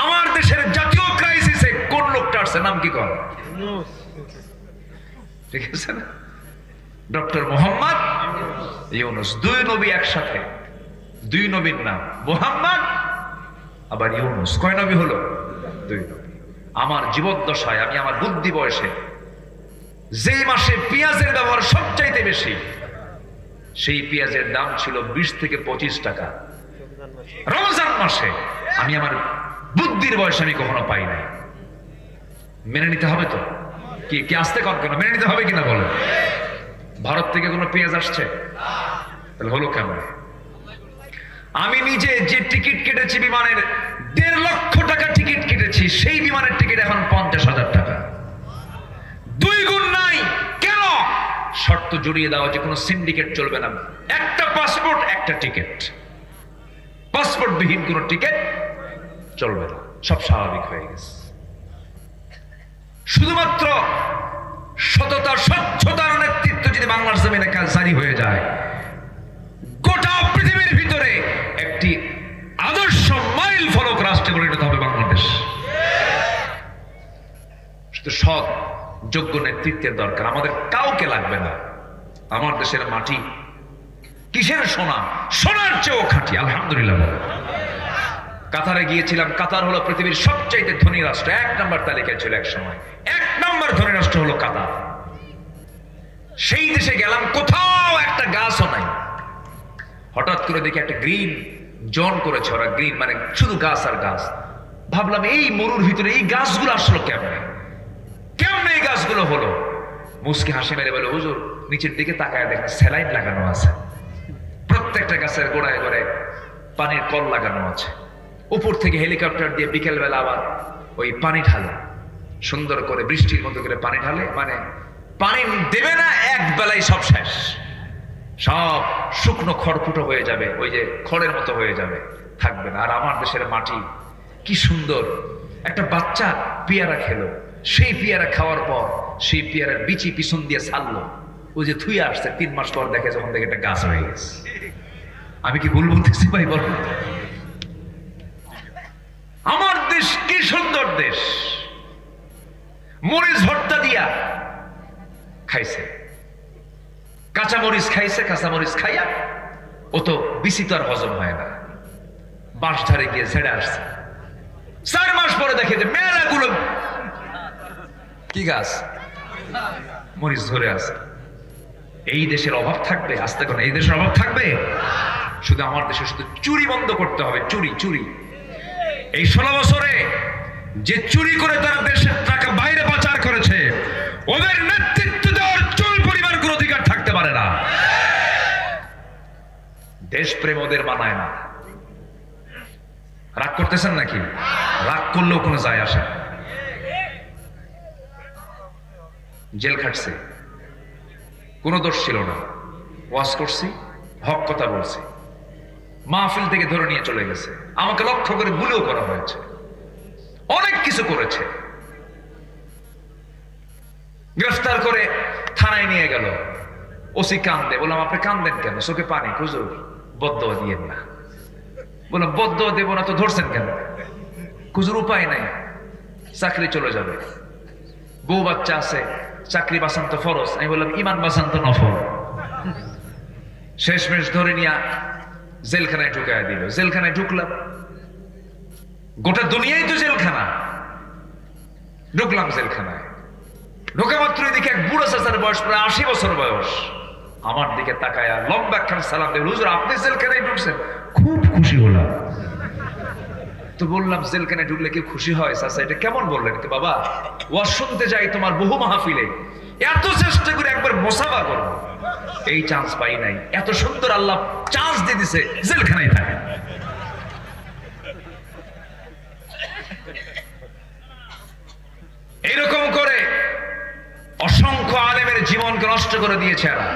আমার দেশের জাতীয় ক্রাইসিসে কোন লোকটা আসছে, নাম কি কয়? ঠিক আছে না? ডক্টর মোহাম্মদ ইউনূস। দুই নবী একসাথে, দুই নবীর নাম মোহাম্মদ আবার ইউনূস। কয় নবী হলো? দুই নবী। আমার জীবদ্দশায়, আমি আমার বুদ্ধি বয়সে যেই মাসে পেঁয়াজের ব্যবহার সবচাইতে বেশি, সেই পেঁয়াজের দাম ছিল 20 থেকে 25 টাকা। রমজান মাসে আমি আমার বুদ্ধির বয়সে আমি কখনো পাই নাই। মেনে নিতে হবে তো? কি আসতে কন কেন? মেনে নিতে হবে কিনা বলেন? ভারত থেকে কোনো পেঁয়াজ আসছে? তাহলে হলো কেমন? আমি নিজে যে টিকিট কেটেছি বিমানের, 1.5 লক্ষ টাকা টিকিট কেটেছি, সেই বিমানের টিকিট এখন 50,000 টাকা, 2 গুণ নাই। কেন? শর্ত জড়িয়ে দেওয়া যে কোনো সিন্ডিকেট চলবে না, একটা পাসপোর্ট একটা টিকিট, পাসপোর্ট বিহীন কোনো টিকিট চলবে না। সব স্বাভাবিক হয়ে গেছে। শুধুমাত্র সততা স্বচ্ছতার নেতৃত্ব যদি বাংলার জমিনে কাজ জারি হয়ে যায়, গোটা পৃথিবীর ভিতরে একটি আদর্শ মাইল ফলক রাষ্ট্রে পরিণত হবে বাংলাদেশ। শুধু সৎ যোগ্য নেতৃত্বের দরকার, আমাদের কাউকে লাগবে না। আমার দেশের মাটি কিসের সোনা? সোনার চেয়েও খাঁটি। আলহামদুলিল্লাহ। কাতারে গিয়েছিলাম। কাতার হলো পৃথিবীর সবচাইতে ধনী রাষ্ট্র, 1 নম্বর তালিকায় ছিল এক সময়। 1 নম্বর ধনী রাষ্ট্র হলো কাতার। সেই দেশে গেলাম, কোথাও একটা গাছও নাই। হঠাৎ করে দেখি একটা গ্রিন জোন করেছে ওরা, গ্রিন মানে শুধু গাছ আর গাছ। ভাবলাম এই মরুর ভিতরে এই গাছগুলো আসলো কেমনে, কেমনে এই গাছগুলো হলো? মুস্কি হাসি মেরে বলে, হুজুর নিচের দিকে তাকায় দেখেন স্যালাইন লাগানো আছে, প্রত্যেকটা গাছের গোড়ায় গোড়ায় পানির কল লাগানো আছে। উপর থেকে হেলিকপ্টার দিয়ে বিকেল বেলা আবার ওই পানি ঢালে, সুন্দর করে বৃষ্টির মতো করে পানি ঢালে, মানে পানি দেবে না এক বেলায় সব শেষ, সব শুকনো খড়কুটো হয়ে যাবে, ওই যে খড়ের মতো হয়ে যাবে, থাকবে না। আর আমার দেশের মাটি কি সুন্দর। একটা বাচ্চা পেয়ারা খেলো, সেই পেয়ারা খাওয়ার পর সেই পেয়ারার বিচি পিছন দিয়ে ছাড়লো, ওই যে থুয়ে আসছে, 3 মাস পর দেখে যখন দেখে একটা গাছ হয়ে গেছে। আমি কি ভুল বলতেছি ভাই বল? আমার দেশ কি সুন্দর দেশ। মরিচ ভর্তা দিয়া খাইছে, কাঁচা মরিচ খাইছে, কাঁচা মরিচ খাইয়া ও তো বিচি তো আর হজম হয় না, বাঁশ ধারে গিয়ে ছেড়ে আসছে। 4 মাস পরে দেখে যে মেলাগুলো কি গাছ, মরিচ ধরে আছে। এই দেশের অভাব থাকবে? আস্তে করে এই দেশের অভাব থাকবে? শুধু আমার দেশে শুধু চুরি বন্ধ করতে হবে, চুরি চুরি। এই 16 বছরে যে চুরি করে তারা দেশের টাকা বাইরে পাচার করেছে, ওদের নেতৃত্ব দেওয়ার চুল পরিমাণ কোন অধিকার থাকতে পারে না। দেশপ্রেম ওদের মানায় না। রাগ করতেছেন নাকি? রাগ করলেও কোনো যায় আসে না। জেল খাটছে, কোনো দোষ ছিল না, ওয়াজ করছি, হক কথা বলছি, মাহফিল থেকে ধরে নিয়ে চলে গেছে, আমাকে লক্ষ্য করে গুলিও করা হয়েছে, অনেক কিছু করেছে। গ্রেফতার করে থানায় নিয়ে গেল, ওসি কান্দে। বললাম আপনি কান্দেন কেন? চোখে পানি। হুজুর বদদোয়া দিয়েন না। বললাম বদদোয়া দেব না তো ধরছেন কেন? হুজুর উপায় নাই, চাকরি চলে যাবে, বউ বাচ্চা আছে, চাকরি বাঁচান তো ফরজ। আমি বললাম ইমান বাঁচান তো নফল। শেষমেশ ধরে নিয়ে জেলখানায় ঢুকায় দিল। জেলখানায় ঢুকলাম, গোটা দুনিয়াই তো জেলখানা। ঢুকলাম জেলখানায়, ঢোকা মাত্রই দেখি এক বুড়ো চাচার বয়স প্রায় 80 বছর বয়স, আমার দিকে তাকায়া লম্বা একখান সালাম দেব। হুজুর আপনি জেলখানায় ঢুকছেন? খুব খুশি হলাম। তো বললাম জেলখানায় ঢুকলে কি খুশি হয়? চাচা এটা কেমন বললেন? কি বাবা, ওয়াজ শুনতে যাই তোমার বহু মাহফিলে, এত চেষ্টা করে একবার মোসাফা করবো, এই চান্স পাই নাই। এত সুন্দর আল্লাহ চান্স দিয়ে দিছে, জেলখানায় থাকে। এরকম করে অসংখ্য আলেমের জীবনকে নষ্ট করে দিয়েছে এরা।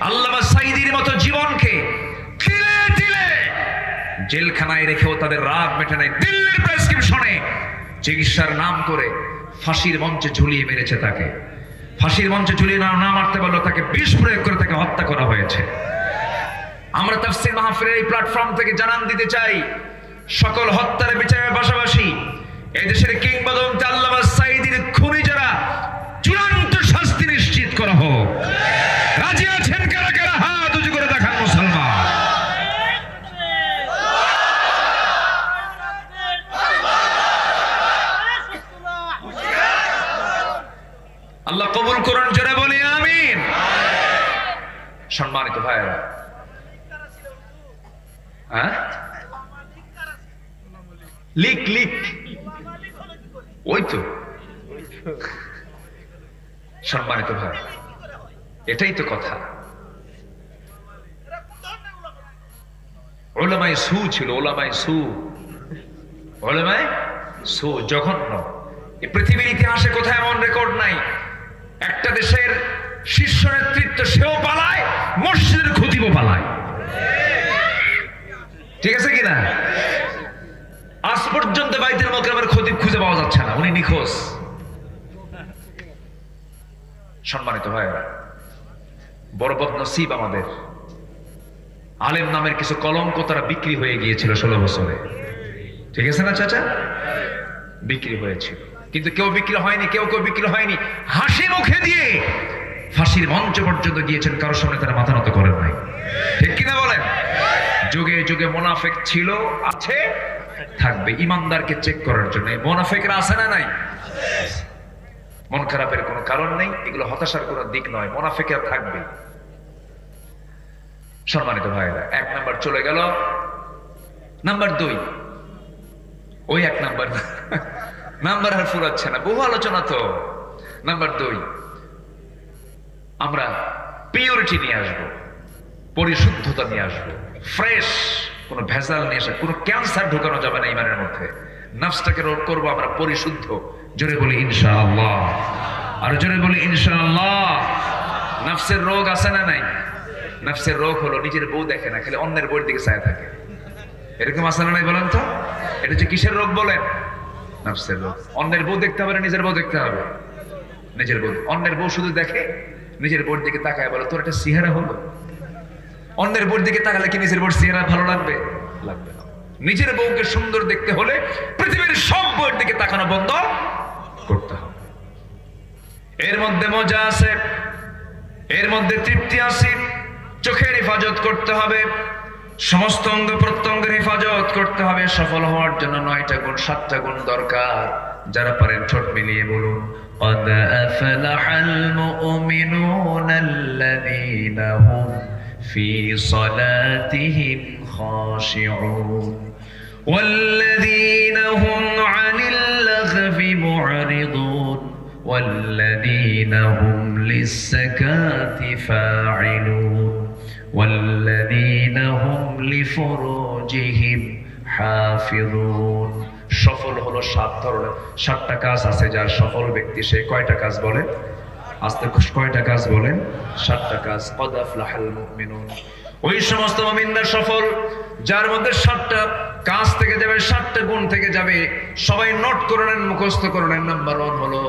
আল্লামা সাঈদীর মতো জীবনকে তিলে তিলে জেলখানায় রেখেও তাদের রাগ মেটে নাই। দিল্লির প্রেসক্রিপশনে চিকিৎসার নাম করে ফাঁসির মঞ্চে ঝুলিয়ে মেরেছে তাকে। ফাঁসির মঞ্চে ঝুলিয়ে না মারতে পারলো, তাকে বিষ প্রয়োগ করে তাকে হত্যা করা হয়েছে। আমরা তাফসীর মাহফিলের এই প্ল্যাটফর্ম থেকে জানান দিতে চাই, সকল হত্যার বিচারের পাশাপাশি এদেশের কিংবদন্তি আল্লামা সাঈদীর খুনি যারা, চূড়ান্ত শাস্তি নিশ্চিত করা হোক। রাজি আছেন কারা কারা? হাত উঁচু করে দেখান মুসলমান। আল্লাহ কবুল করুন, জোরে বলি আমিন। সম্মানিত ভাইয়েরা, হ্যাঁ লিক লিক, ওই তো সম্মানিত ভাই, এটাই তো কথা। ওলামায়ে সু ছিল, ওলামায়ে সু, ওলামায়ে সু জঘন্য। এই পৃথিবীর ইতিহাসে কোথায় এমন রেকর্ড নাই। একটা দেশের শীর্ষ নেতৃত্ব সেও পালায়, মসজিদের খতিবও পালায়। ঠিক আছে কিনা? আজ পর্যন্ত বাইতুল মুকাররমের খতিব খুঁজে পাওয়া যাচ্ছে না, উনি নিখোঁজ। সম্মানিত ভাইরা, বড় বদনসিব আমাদের, আলেম নামের কিছু কলঙ্ক তারা বিক্রি হয়ে গিয়েছিল 16 বছরে। ঠিক আছে না চাচা? বিক্রি হয়েছিল, কিন্তু কেউ বিক্রি হয়নি, কেউ বিক্রি হয়নি। হাসি মুখে দিয়ে ফাঁসির মঞ্চ পর্যন্ত গিয়েছেন, কারোর সামনে তারা মাথা নত করেন নাই। ঠিক কিনা বলেন? যুগে যুগে মুনাফিক ছিল, আছে, থাকবে। ইমানদারকে চেক করার জন্য মুনাফিকরা আছে না নাই? মন খারাপের কোনো কারণ নেই, এগুলো হতাশার কোনো দিক নয়, মুনাফিকরা থাকবে। সম্মানিত ভাইরা, 1 নাম্বার চলে গেল। নাম্বার 2, ওই 1 নাম্বার নাম্বার আর ফুরাচ্ছে না, বহু আলোচনা তো। নাম্বার 2, আমরা পিওরিটি নিয়ে আসবো, পরিশুদ্ধতা নিয়ে আসবো, ফ্রেশ, কোনো ভেজাল নিয়ে আসবো, কোনো ক্যান্সার ঢোকানো যাবে না ইমানের মধ্যে। নফসটাকে রোধ করবো আমরা পরিশুদ্ধ। জোরে বলি ইনশাআল্লাহ, আর জোরে বলি ইনশাআল্লাহ। নফসের রোগ আছে না নাই? নফসের রোগ হলো নিজের বউ দেখে না, খালি অন্যের বউয়ের দিকে চায় থাকে। এরকম আছে না নাই বলেন তো? এটা যে কিসের রোগ বলেন? নফসের রোগ। অন্যের বউ দেখতে হবে না নিজের বউ দেখতে হবে? নিজের বউ। অন্যের বউ শুধু দেখে, নিজের বউর দিকে তাকায় বলে তোর একটা চেহারা হলো। অন্যের বউর দিকে তাকালে কি নিজের বউর চেহারা ভালো লাগবে? লাগবে না। নিজের বউকে সুন্দর দেখতে হলে পৃথিবীর সব বউয়ের দিকে তাকানো বন্ধ করতে হবে। এর মধ্যে মজা আছে, এর মধ্যে তৃপ্তি আছে। চোখের হেফাজত করতে হবে, সমস্ত অঙ্গ প্রত্যঙ্গের হেফাজত করতে হবে। সফল হওয়ার জন্য 9টা গুণ 7টা গুণ দরকার। যারা পারেন ঠোঁট মিলিয়ে বলুন, قد أفلح المؤمنون الذين هم في صلاتهم خاشعون والذين هم عن اللغو معرضون والذين هم للزكاة فاعلون والذين هم لفروجهم حافظون। সফল হলো 7 ধরনের, 7টা কাজ আছে। যার সফল ব্যক্তি সে কয়টা কাজ বলে? আস্তে কয়টা কাজ বলেন? 7টা কাজ। قد أفلح المؤمنون, ওই সমস্ত মুমিনরা সফল যার মধ্যে 7টা কাজ থেকে যাবে, 7টা গুণ থেকে যাবে। সবাই নোট করে নেন, মুখস্থ করে নেন। নাম্বার 1 হলো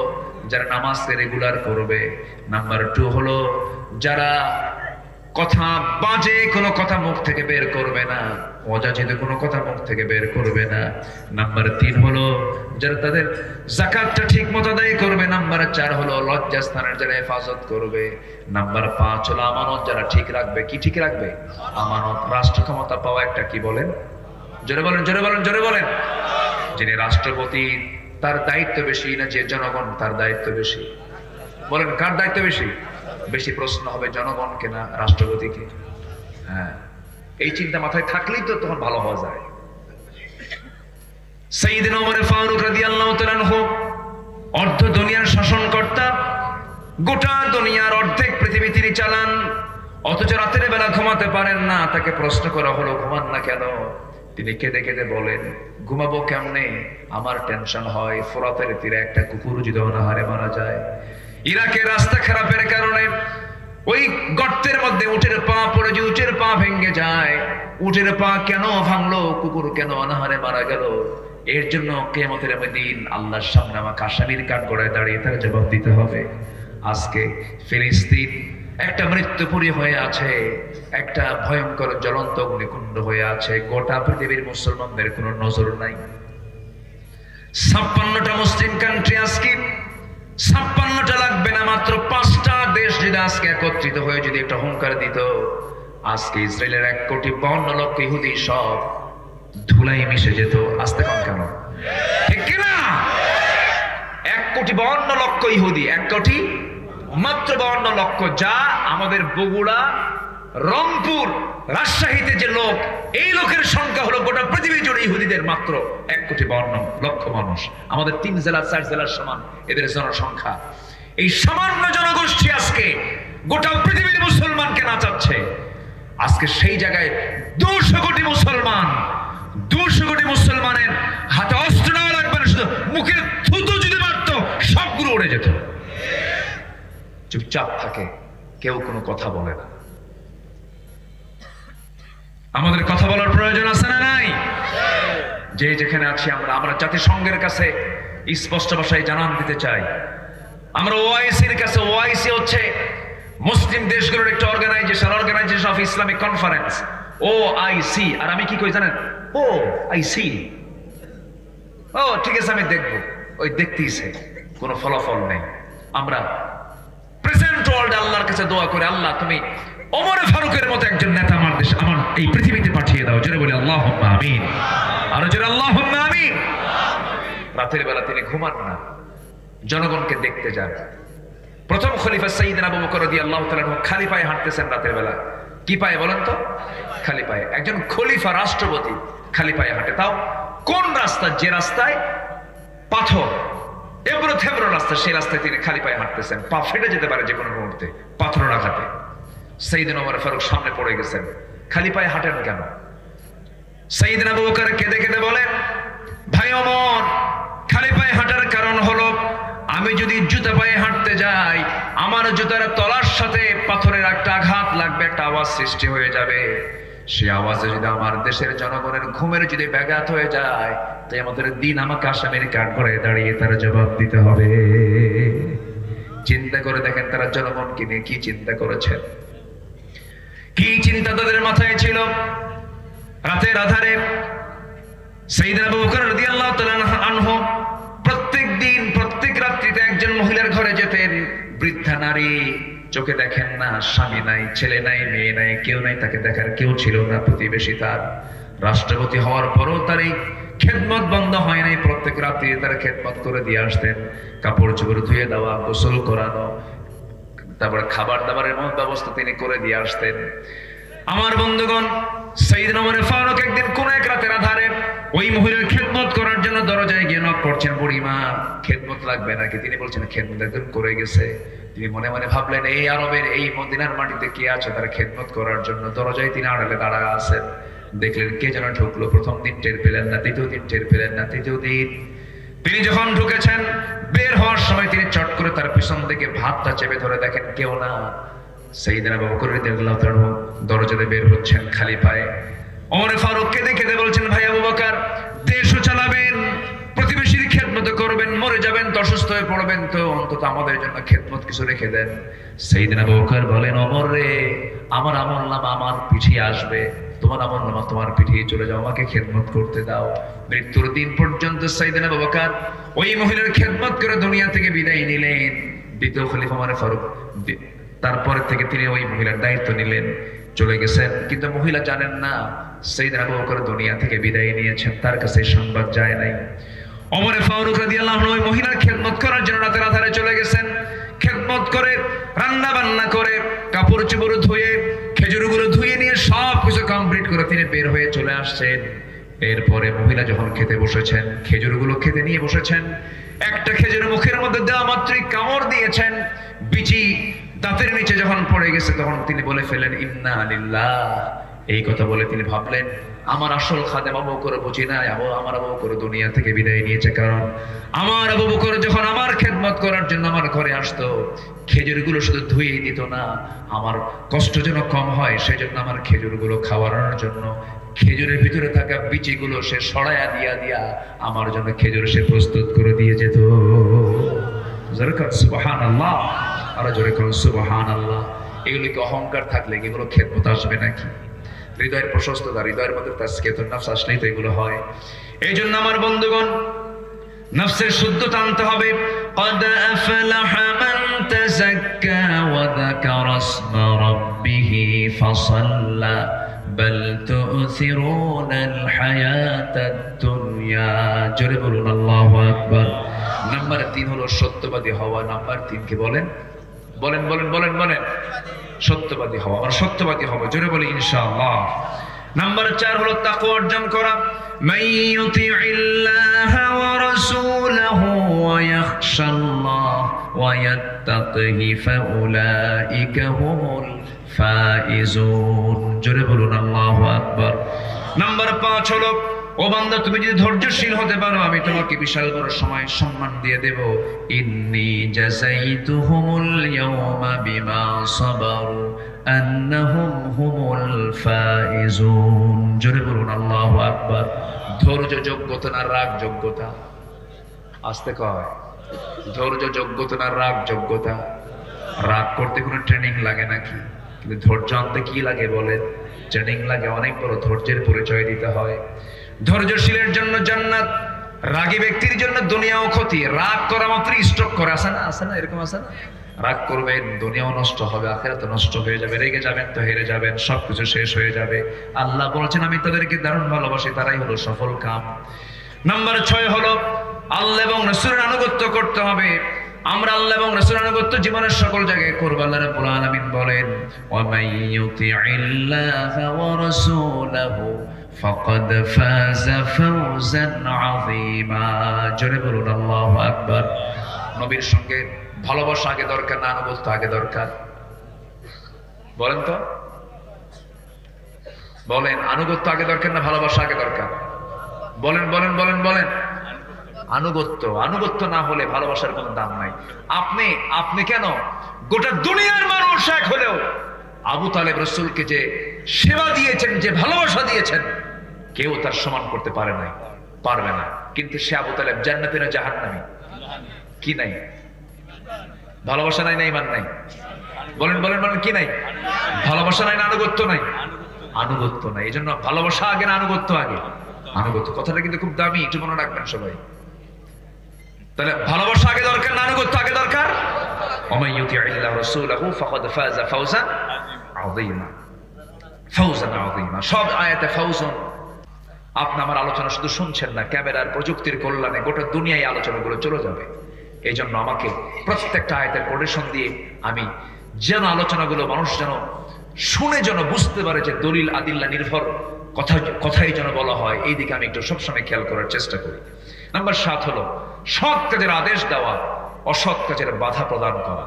যারা নামাজকে রেগুলার করবে। নাম্বার 2 হলো যারা কথা বাজে কোনো কথা মুখ থেকে বের করবে না, অযাচিত কোনো কথা মুখ থেকে বের করবে না। নাম্বার 3 হলো যারা তাদের যাকাতটা ঠিক মতো আদায় করবে। নাম্বার 4 হলো লজ্জাস্থানের যারা হেফাজত করবে। নাম্বার 5 হলো আমানত যারা ঠিক রাখবে। কি ঠিক রাখবে? আমানত। রাষ্ট্র ক্ষমতা পাওয়া একটা কি বলেন? জোরে বলেন, জোরে বলেন, জোরে বলেন। যিনি রাষ্ট্রপতি তার দায়িত্ব বেশি না যে জনগণ তার দায়িত্ব বেশি? বলেন কার দায়িত্ব বেশি? বেশি প্রশ্ন হবে জনগণকে না রাষ্ট্রপতিকে? হ্যাঁ, এই চিন্তা মাথায় থাকলেই তো তখন ভালো হওয়া যায়। সাইয়েদনা ওমর ফারুক রাদিয়াল্লাহু তাআলা আনহু অর্ধ দুনিয়ার শাসনকর্তা, গোটা দুনিয়ার অর্ধেক পৃথিবী তিনি চালান, অথচ রাতের বেলা ঘুমাতে পারেন না। তাকে প্রশ্ন করা হলো ঘুমান না কেন? তিনি কেঁদে কেঁদে বলেন, ঘুমাবো কেমনে, আমার টেনশন হয় ফোরাতের তীরে একটা কুকুর যদি অনাহারে মারা যায়, ইরাকের রাস্তা খারাপের কারণে ওই গর্তের মধ্যে উটের পা পড়ে যে উটের পা ভেঙে যায়, উটের পা কেন ভাঙলো, কুকুর কেন অনাহারে মারা গেল, এর জন্য কিয়ামতের দিন আল্লাহর সামনে আমাকে আসামির কাঠ গড়ায় দাঁড়িয়ে তার জবাব দিতে হবে। আজকে ফিলিস্তিন একটা মৃত্যুপুরী হয়ে আছে, একটা ভয়ঙ্কর জ্বলন্ত অগ্নিকুণ্ড হয়ে আছে। গোটা পৃথিবীর মুসলমানদের কোনো নজর নাই। 56টা মুসলিম কান্ট্রি, আজকে 56টা লাগবে না, মাত্র 5টা দেশ যদি আজকে একত্রিত হয়ে যদি একটা হুঙ্কার দিত, আজকে ইসরায়েলের 1,52,00,000 ইহুদি সব ধুলাই মিশে যেত। আসতে কম কেন? ঠিক কিনা? 1,52,00,000 ইহুদি, 1,00,00,000 মাত্র 52,00,000, যা আমাদের বগুড়া, রংপুর, রাজশাহীতে যে লোক, এই লোকের সংখ্যা হলো গোটা পৃথিবী জুড়ে ইহুদিদের মাত্র 1,52,00,000 মানুষ। আমাদের 3 জেলা 4 জেলার সমান এদের জনসংখ্যা। এই সামান্য জনগোষ্ঠী আজকে গোটা পৃথিবীর মুসলমানকে নাচাচ্ছে। আজকে সেই জায়গায় 200 কোটি মুসলমান, 200 কোটি মুসলমানের হাতে অস্ত্র নেওয়া লাগবে না, শুধু মুখে থুতু যদি মারত সবগুলো উড়ে যেত। চুপচাপ থাকে, কেউ কোনো কথা বলে না। আমাদের কথা বলার প্রয়োজন আছে না নাই? যে যেখানে আছি আমরা জাতিসংঘের কাছে স্পষ্ট ভাষায় জানান দিতে চাই, আমরা ওআইসির কাছে, ওআইসি হচ্ছে মুসলিম দেশগুলোর একটা organisation of Islamic conference, OIC. আর আমি কি কই জানেন? ওআইসি। ও ঠিক আছে, আমি দেখবো। ওই দেখতেইছে, কোনো ফলাফল নেই। আমরা প্রেসেন্ট রিসেন্ট ওয়ার্ল্ড আল্লাহর কাছে দোয়া করে, আল্লাহ তুমি ওমরে ফারুকের মতো একজন নেতা আমার দেশ, আমার এই পৃথিবীতে পাঠিয়ে দাও। জোরে বলি আল্লাহুম্মা আমিন, আরো জোরে আল্লাহুম্মা আমিন। রাতের বেলা তিনি ঘুমান না, জনগণকে দেখতে যান। প্রথম খলিফা সাইয়েদনা আবু বকর রাদিয়াল্লাহু তাআলা খালি পায়ে হাঁটতেছেন রাতের বেলা। কি পায়ে বলেন তো? খালি পায়ে। একজন খলিফা, রাষ্ট্রপতি খালি পায়ে হাঁটে, তাও কোন রাস্তা? যে রাস্তায় পাথর, এবড়ো থেবড়ো রাস্তা, সেই রাস্তায় তিনি খালি পায়ে হাঁটতেছেন। পা ফেটে যেতে পারে যে কোনো মুহূর্তে পাথর আঘাতে। সাইয়েদনা ওমর ফারুক সামনে পড়ে গেছেন। খালি পায়ে হাঁটেন কেন? সাইয়েদনা আবু বকর কেঁদে কেঁদে বলেন, ভাই ওমর, খালি পায়ে হাঁটার কারণ হলো আমি যদি জুতা পায়ে হাঁটতে যাই, আমার জুতার তলার সাথে পাথরের একটা আঘাত লাগবে, একটা আওয়াজ সৃষ্টি হয়ে যাবে। সেই আওয়াজে যদি আমার দেশের জনগণের ঘুমের যদি ব্যাঘাত হয়ে যায়, তাই আমাদের দিন আমাকে আসামির কাঠ করে দাঁড়িয়ে তারা জবাব দিতে হবে। চিন্তা করে দেখেন তারা জনগণকে নিয়ে কি চিন্তা করেছেন, কি চিন্তা তাদের মাথায় ছিল। রাতের আধারে সাইয়েদনা আবু বকর রাদিয়াল্লাহু তাআলা আনহু প্রত্যেক দিন প্রত্যেক রাত্রিতে একজন মহিলার ঘরে যেতেন। বৃদ্ধা নারী, চোখে দেখেন না, স্বামী নাই, ছেলে নাই, মেয়ে নাই, কেউ নাই, তাকে দেখার কেউ ছিল না, প্রতিবেশী তার। রাষ্ট্রপতি হওয়ার পরও তার এই খেদমত বন্ধ হয় নাই। প্রত্যেক রাত্রি তার খেদমত করে দিয়ে আসতেন। কাপড় চোপড় ধুয়ে দেওয়া, গোসল করানো, তারপরে খাবার দাবারের মত ব্যবস্থা তিনি করে দিয়ে আসতেন। আমার বন্ধুগণ, সাইয়েদনা ওমর ফারুক একদিন কোন এক রাতের আধারে ওই মহিলার খেদমত করার জন্য দরজায় গিয়ে নক করছেন। বুড়িমা, খেদমত লাগবে নাকি? তিনি বলছেন খেদমত একদম করে গেছে। তিনি মনে মনে ভাবলেন, এই আরবের এই মদিনার মাটিতে কে আছে তার খেদমত করার জন্য? দরজায় তিনি আড়ালে দাঁড়ায় আছেন। দেখলেন কে যেন ঢুকলো। প্রথম দিন টের পেলেন না, দ্বিতীয় দিন টের পেলেন না, তৃতীয় দিন তিনি যখন ঢুকেছেন, বের হওয়ার সময় তিনি চট করে তার পিছন থেকে ভাতটা চেপে ধরে দেখেন কেউ না। সাইয়েদনা আবু বকর রাদিয়াল্লাহু তাআলা দরজাতে বের হচ্ছেন খালি পায়ে। ওমর ফারুক কেঁদে কেঁদে বলছেন, ভাই আবু বকর, দেশও চালাবেন, প্রতিবেশীর খেদমত করবেন, মরে যাবেন তো, অসুস্থ হয়ে পড়বেন তো, অন্তত আমাদের জন্য খেদমত কিছু রেখে দেন। সাইয়েদনা আবু বকর বলেন, ওমর রে, আমার আমলনামা আমার পিঠিয়ে আসবে, তোমার আমলনামা তোমার পিঠিয়ে চলে যাও, আমাকে খেদমত করতে দাও। মৃত্যুর দিন পর্যন্ত সাইয়েদনা আবু বকর ওই মহিলার খেদমত করে দুনিয়া থেকে বিদায় নিলেন। দ্বিতীয় খলিফা ওমর ফারুক তারপর থেকে তিনি ওই মহিলার দায়িত্ব নিলেন, চলে গেছেন। কিন্তু মহিলা জানেন না সাইয়েদনা আবু বকর দুনিয়া থেকে বিদায় নিয়েছেন, তার কাছে সংবাদ যায় নাই। ওমর ফারুক রাদিয়াল্লাহু আনহু ওই মহিলার খেদমত করার জন্য রাতের আধারে চলে গেছেন। খেদমত করে, রান্না বান্না করে, কাপড় চোপড় ধুয়ে, খেজুরগুলো ধুয়ে নিয়ে সব কিছু কমপ্লিট করে তিনি বের হয়ে চলে আসছেন। এরপরে মহিলা যখন খেতে বসেছেন, খেজুরগুলো খেতে নিয়ে বসেছেন, একটা খেজুর মুখের মধ্যে দেওয়া মাত্রই কামড় দিয়েছেন। বিচি দাঁতের নিচে যখন পড়ে গেছে, তখন তিনি বলে ফেলেন, ইন্না লিল্লাহ। এই কথা বলে তিনি ভাবলেন, আমার আসল খাদেম আবু বকর বুঝি না, আমার আবু বকর দুনিয়া থেকে বিদায় নিয়েছে। কারণ আমার আবু বকর যখন আমার খেদমত করার জন্য আমার ঘরে আসতো, খেজুরগুলো শুধু ধুয়েই দিত না, আমার কষ্ট যেন কম হয় সেজন্য আমার খেজুরগুলো খাওয়ানোর জন্য খেজুরের ভিতরে থাকা বিচিগুলো সে সরাইয়া দিয়া দিয়া আমার জন্য খেজুর সে প্রস্তুত করে দিয়ে যেত। সুবহানাল্লাহ, আরো জোরে করুন সুবহানাল্লাহ। এগুলো কি অহংকার থাকলে এগুলো খেদমত আসবে নাকি? হৃদয়ের প্রশস্ততা, হৃদয়ের মধ্যে তাজকিয়াতুন নাফস আসলেই তো এগুলো হয়। এই জন্য আমার বন্ধুগণ, নফসের শুদ্ধতা আনতে হবে। قد أفلح من تزكى وذكر اسم ربه فصلى بل تؤثرون الحياة الدنيا। জোরে বলুন আল্লাহু আকবার। নাম্বার 3 হলো সত্যবাদী হওয়া। নাম্বার 3 কি বলেন? বলেন বলেন বলেন বলেন। সত্যবাদী হওয়া। আমরা সত্যবাদী হব, জোরে বলি ইনশাআল্লাহ। নাম্বার 4 হলো তাকওয়া অর্জন করা। মান ইউতিইল্লাহ ওয়া রাসূলাহু ওয়া ইয়াখশাল্লাহ ওয়া ইয়াত্তাকিহি ফাউলাইকা হুমুল ফাইজুন। জোরে বলুন আল্লাহু আকবার। নাম্বার 5 হলো, ও বান্দা, তুমি যদি ধৈর্যশীল হতে পারো, আমি তোমাকে বিশাল বড় সময় সম্মান দিয়ে দেব। ইন্নী জাযাইতুহুমুল ইয়াওমা বিমা সাবারু আন্নাহুম হুমুল ফাইজুন। জোরে বলুন আল্লাহু আকবার। ধৈর্য যোগ্যতা না রাগ যোগ্যতা? আস্তে কয়। ধৈর্য যোগ্যতা না রাগ যোগ্যতা? রাগ করতে কোনো ট্রেনিং লাগে নাকি? কিন্তু ধৈর্য আনতে কি লাগে বলেন? ট্রেনিং লাগে। অনেক বড় ধৈর্যের পরিচয় দিতে হয়। ধৈর্যশীলের জন্য জান্নাত, রাগী ব্যক্তির জন্য দুনিয়াও ক্ষতি, রাগ করা মাত্র স্ট্রোক করে, আছে না, আছে না, এরকম আছে না? রাগ করবেন, দুনিয়াও নষ্ট হবে, আখিরাতও নষ্ট হয়ে যাবে, রেগে যাবেন তো হেরে যাবেন, সবকিছু শেষ হয়ে যাবে। আল্লাহ বলেছেন আমি তাদেরকে দারুণ ভালোবাসি, তারাই হলো সফল কাম। নাম্বার 6 হলো আল্লাহ এবং রাসূলের আনুগত্য করতে হবে। আমরা আল্লাহ এবং রাসূলের আনুগত্য জীবনের সকল জায়গায় করব। আল্লাহ রাব্বুল আলামিন বলেন ওয়া মান ইউতি'ইল্লাহা ওয়া রাসূলাহু ফাকাদ ফাযা ফাওজান আযীমা। জোরে বলুন আল্লাহু আকবার। নবীর সঙ্গে ভালোবাসা আগে দরকার না আনুগত্য আগে দরকার? বলেন তো, বলেন, আনুগত্য আগে দরকার না ভালোবাসা আগে দরকার? বলেন বলেন বলেন বলেন। আনুগত্য, আনুগত্য না হলে ভালোবাসার কোনো দাম নাই। আপনি কেন গোটা দুনিয়ার মানুষ এক হলেও আবু তালেব রাসূলকে যে সেবা দিয়েছেন, যে ভালোবাসা দিয়েছেন, কেউ তার সমান করতে পারে নাই, পারবে না। কিন্তু সে আবু তালেব জান্নাতে না জাহান্নামে? কি নাই? ভালোবাসা নাই না ঈমান নাই? বলেন বলেন বলেন, কি নাই? ভালোবাসা নাই না আনুগত্য নাই? আনুগত্য নাই। এই জন্য ভালোবাসা আগে না আনুগত্য আগে? আনুগত্য। কথাটা কিন্তু খুব দামি, একটু মনে রাখবেন সবাই। তাহলে ভালোবাসা আগে দরকার না আনুগত্য আগে দরকার? ওয়া ইউতি'ইল্লাহু রাসূলাহু ফাকাদ ফাযা ফাওজান আযীমা। ফাওজান আযীমা, সব আয়াতে ফাওজান। আপনি আমার আলোচনা শুধু শুনছেন না, ক্যামেরার প্রযুক্তির কল্যাণে গোটা দুনিয়ায় আলোচনাগুলো চলে যাবে। এই জন্য আমাকে প্রত্যেকটা আয়াতের কোটেশন দিয়ে আমি যেন আলোচনাগুলো মানুষ যেন শুনে যেন বুঝতে পারে যে দলিল আদিল্লা নির্ভর কথাই যেন বলা হয়, এই দিকে আমি একটু সবসময় খেয়াল করার চেষ্টা করি। নাম্বার 7 হলো সৎ কাজের আদেশ দেওয়া, অসৎ কাজের বাধা প্রদান করা।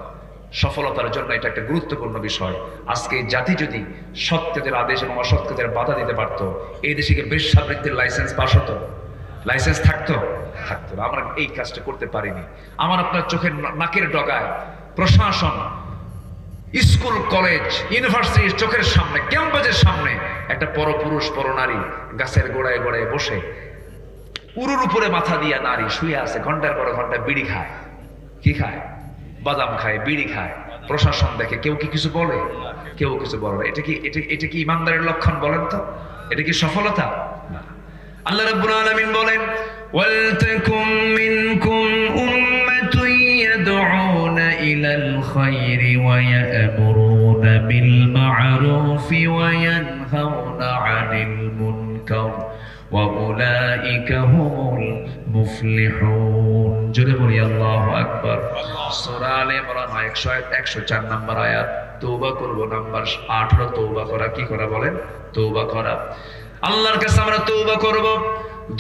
সফলতার জন্য এটা একটা গুরুত্বপূর্ণ বিষয়। আজকে জাতি যদি সৎ কাজের আদেশ এবং অসৎ কাজের বাধা দিতে পারত, এই দেশে বেশ্যাবৃত্তির লাইসেন্স পাস হতো? লাইসেন্স থাকতো? থাকতো না। আমরা এই কাজটা করতে পারিনি। আমার আপনার চোখের নাকের ডগায় প্রশাসন, স্কুল, কলেজ, ইউনিভার্সিটির চোখের সামনে, ক্যাম্পাসের সামনে একটা পরপুরুষ পরনারী গাছের গোড়ায় গোড়ায় বসে, উরুর উপরে মাথা দিয়া নারী শুয়ে আছে, ঘন্টার পর ঘন্টা বিড়ি খায়। কি খায়? বাদাম খায়, বিড়ি খায়। প্রশাসন দেখে, কেউ কি কিছু বলে? কেউ কিছু বলে না। এটা কি ইমানদারের লক্ষণ? বলেন তো, এটা কি সফলতা? না। আল্লাহ রাব্বুল আলামিন বলেন ওয়ালতাকুম মিনকুম উম্মাতুন ইয়াদউনা ইলাল খায়রি ওয়া ইয়া'মুরুনা বিল মা'রুফি ওয়া ইয়ানহাউনা 'আনিল মুনকার ওয়া উলাইকা হুমুল মুফলিহুন। জোরে বলি আল্লাহু আকবার। সূরা আলে ইমরান 104 নম্বর আয়াত। তওবা করব নাম্বার 18। তওবা করা কি করা? বলেন, তওবা করা। আল্লাহর কাছে আমরা তওবা করব।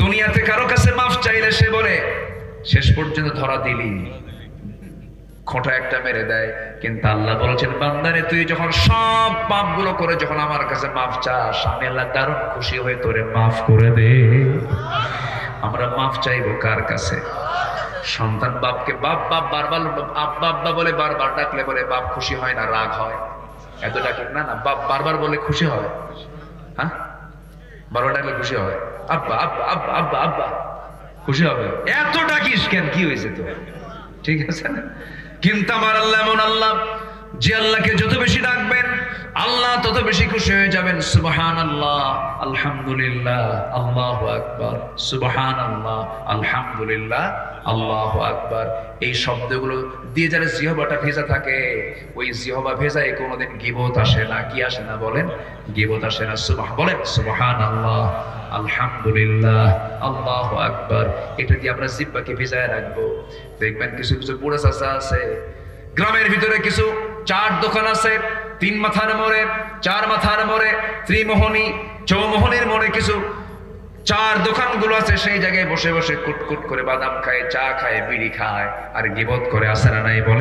দুনিয়াতে কারো কাছে মাফ চাইলে সে বলে শেষ পর্যন্ত ধরা দিলি, খোঁটা একটা মেরে দেয়। কিন্তু আল্লাহ বলেছেন বান্দারে তুই যখন সব পাপগুলো করে যখন আমার কাছে মাফ চাস, আমি আল্লাহ দারুণ খুশি হয়ে তোরে মাফ করে দে। আমরা মাফ চাইবো কার কাছে? সন্তান বাপকে বাপ বাপ বারবার আব্বা আব্বা বলে বারবার ডাকলে বলে বাপ খুশি হয় না, রাগ হয়? এত ডাকি না, না, বাপ বারবার বলে খুশি হয়? হ্যাঁ, বারবার ডাকলে খুশি হয়? আব্বা আব্বা আব্বা আব্বা আব্বা খুশি হবে? এত ডাকিস কেন? কি হয়েছে তো? ঠিক আছে না? কিন্তু আমার আল্লাহ এমন আল্লাহ যে আল্লাহকে যত বেশি ডাকবেন আল্লাহ তত বেশি খুশি হয়ে যাবেন। সুবহানাল্লাহ, আলহামদুলিল্লাহ, আল্লাহু আকবার। সুবহানাল্লাহ, আলহামদুলিল্লাহ, আল্লাহু আকবার। এই শব্দগুলো দিয়ে যারা জিহ্বাটা ভেজা থাকে, ওই জিহ্বা ভেজায় কোনোদিন গীবত আসে না। কি আসে না? বলেন, গীবত আসে না। বলেন সুবহানাল্লাহ, আলহামদুলিল্লাহ, আল্লাহু আকবার। এটা দিয়ে আমরা জিহ্বাকে ভেজায় রাখবো। দেখবেন কিছু কিছু বুড়া চাচা আছে গ্রামের ভিতরে, কিছু চার দোকান আছে, 3 মাথার মোড়ে, 4 মাথার মোড়ে, ত্রিমোহনী, চৌমোহনীর মোড়ে কিছু 4 দোকানগুলো আছে। সেই জায়গায় বসে বসে কুটকুট করে বাদাম খায়, চা খায়, বিড়ি খায় আর গীবত করে। আছে না নাই? বলে।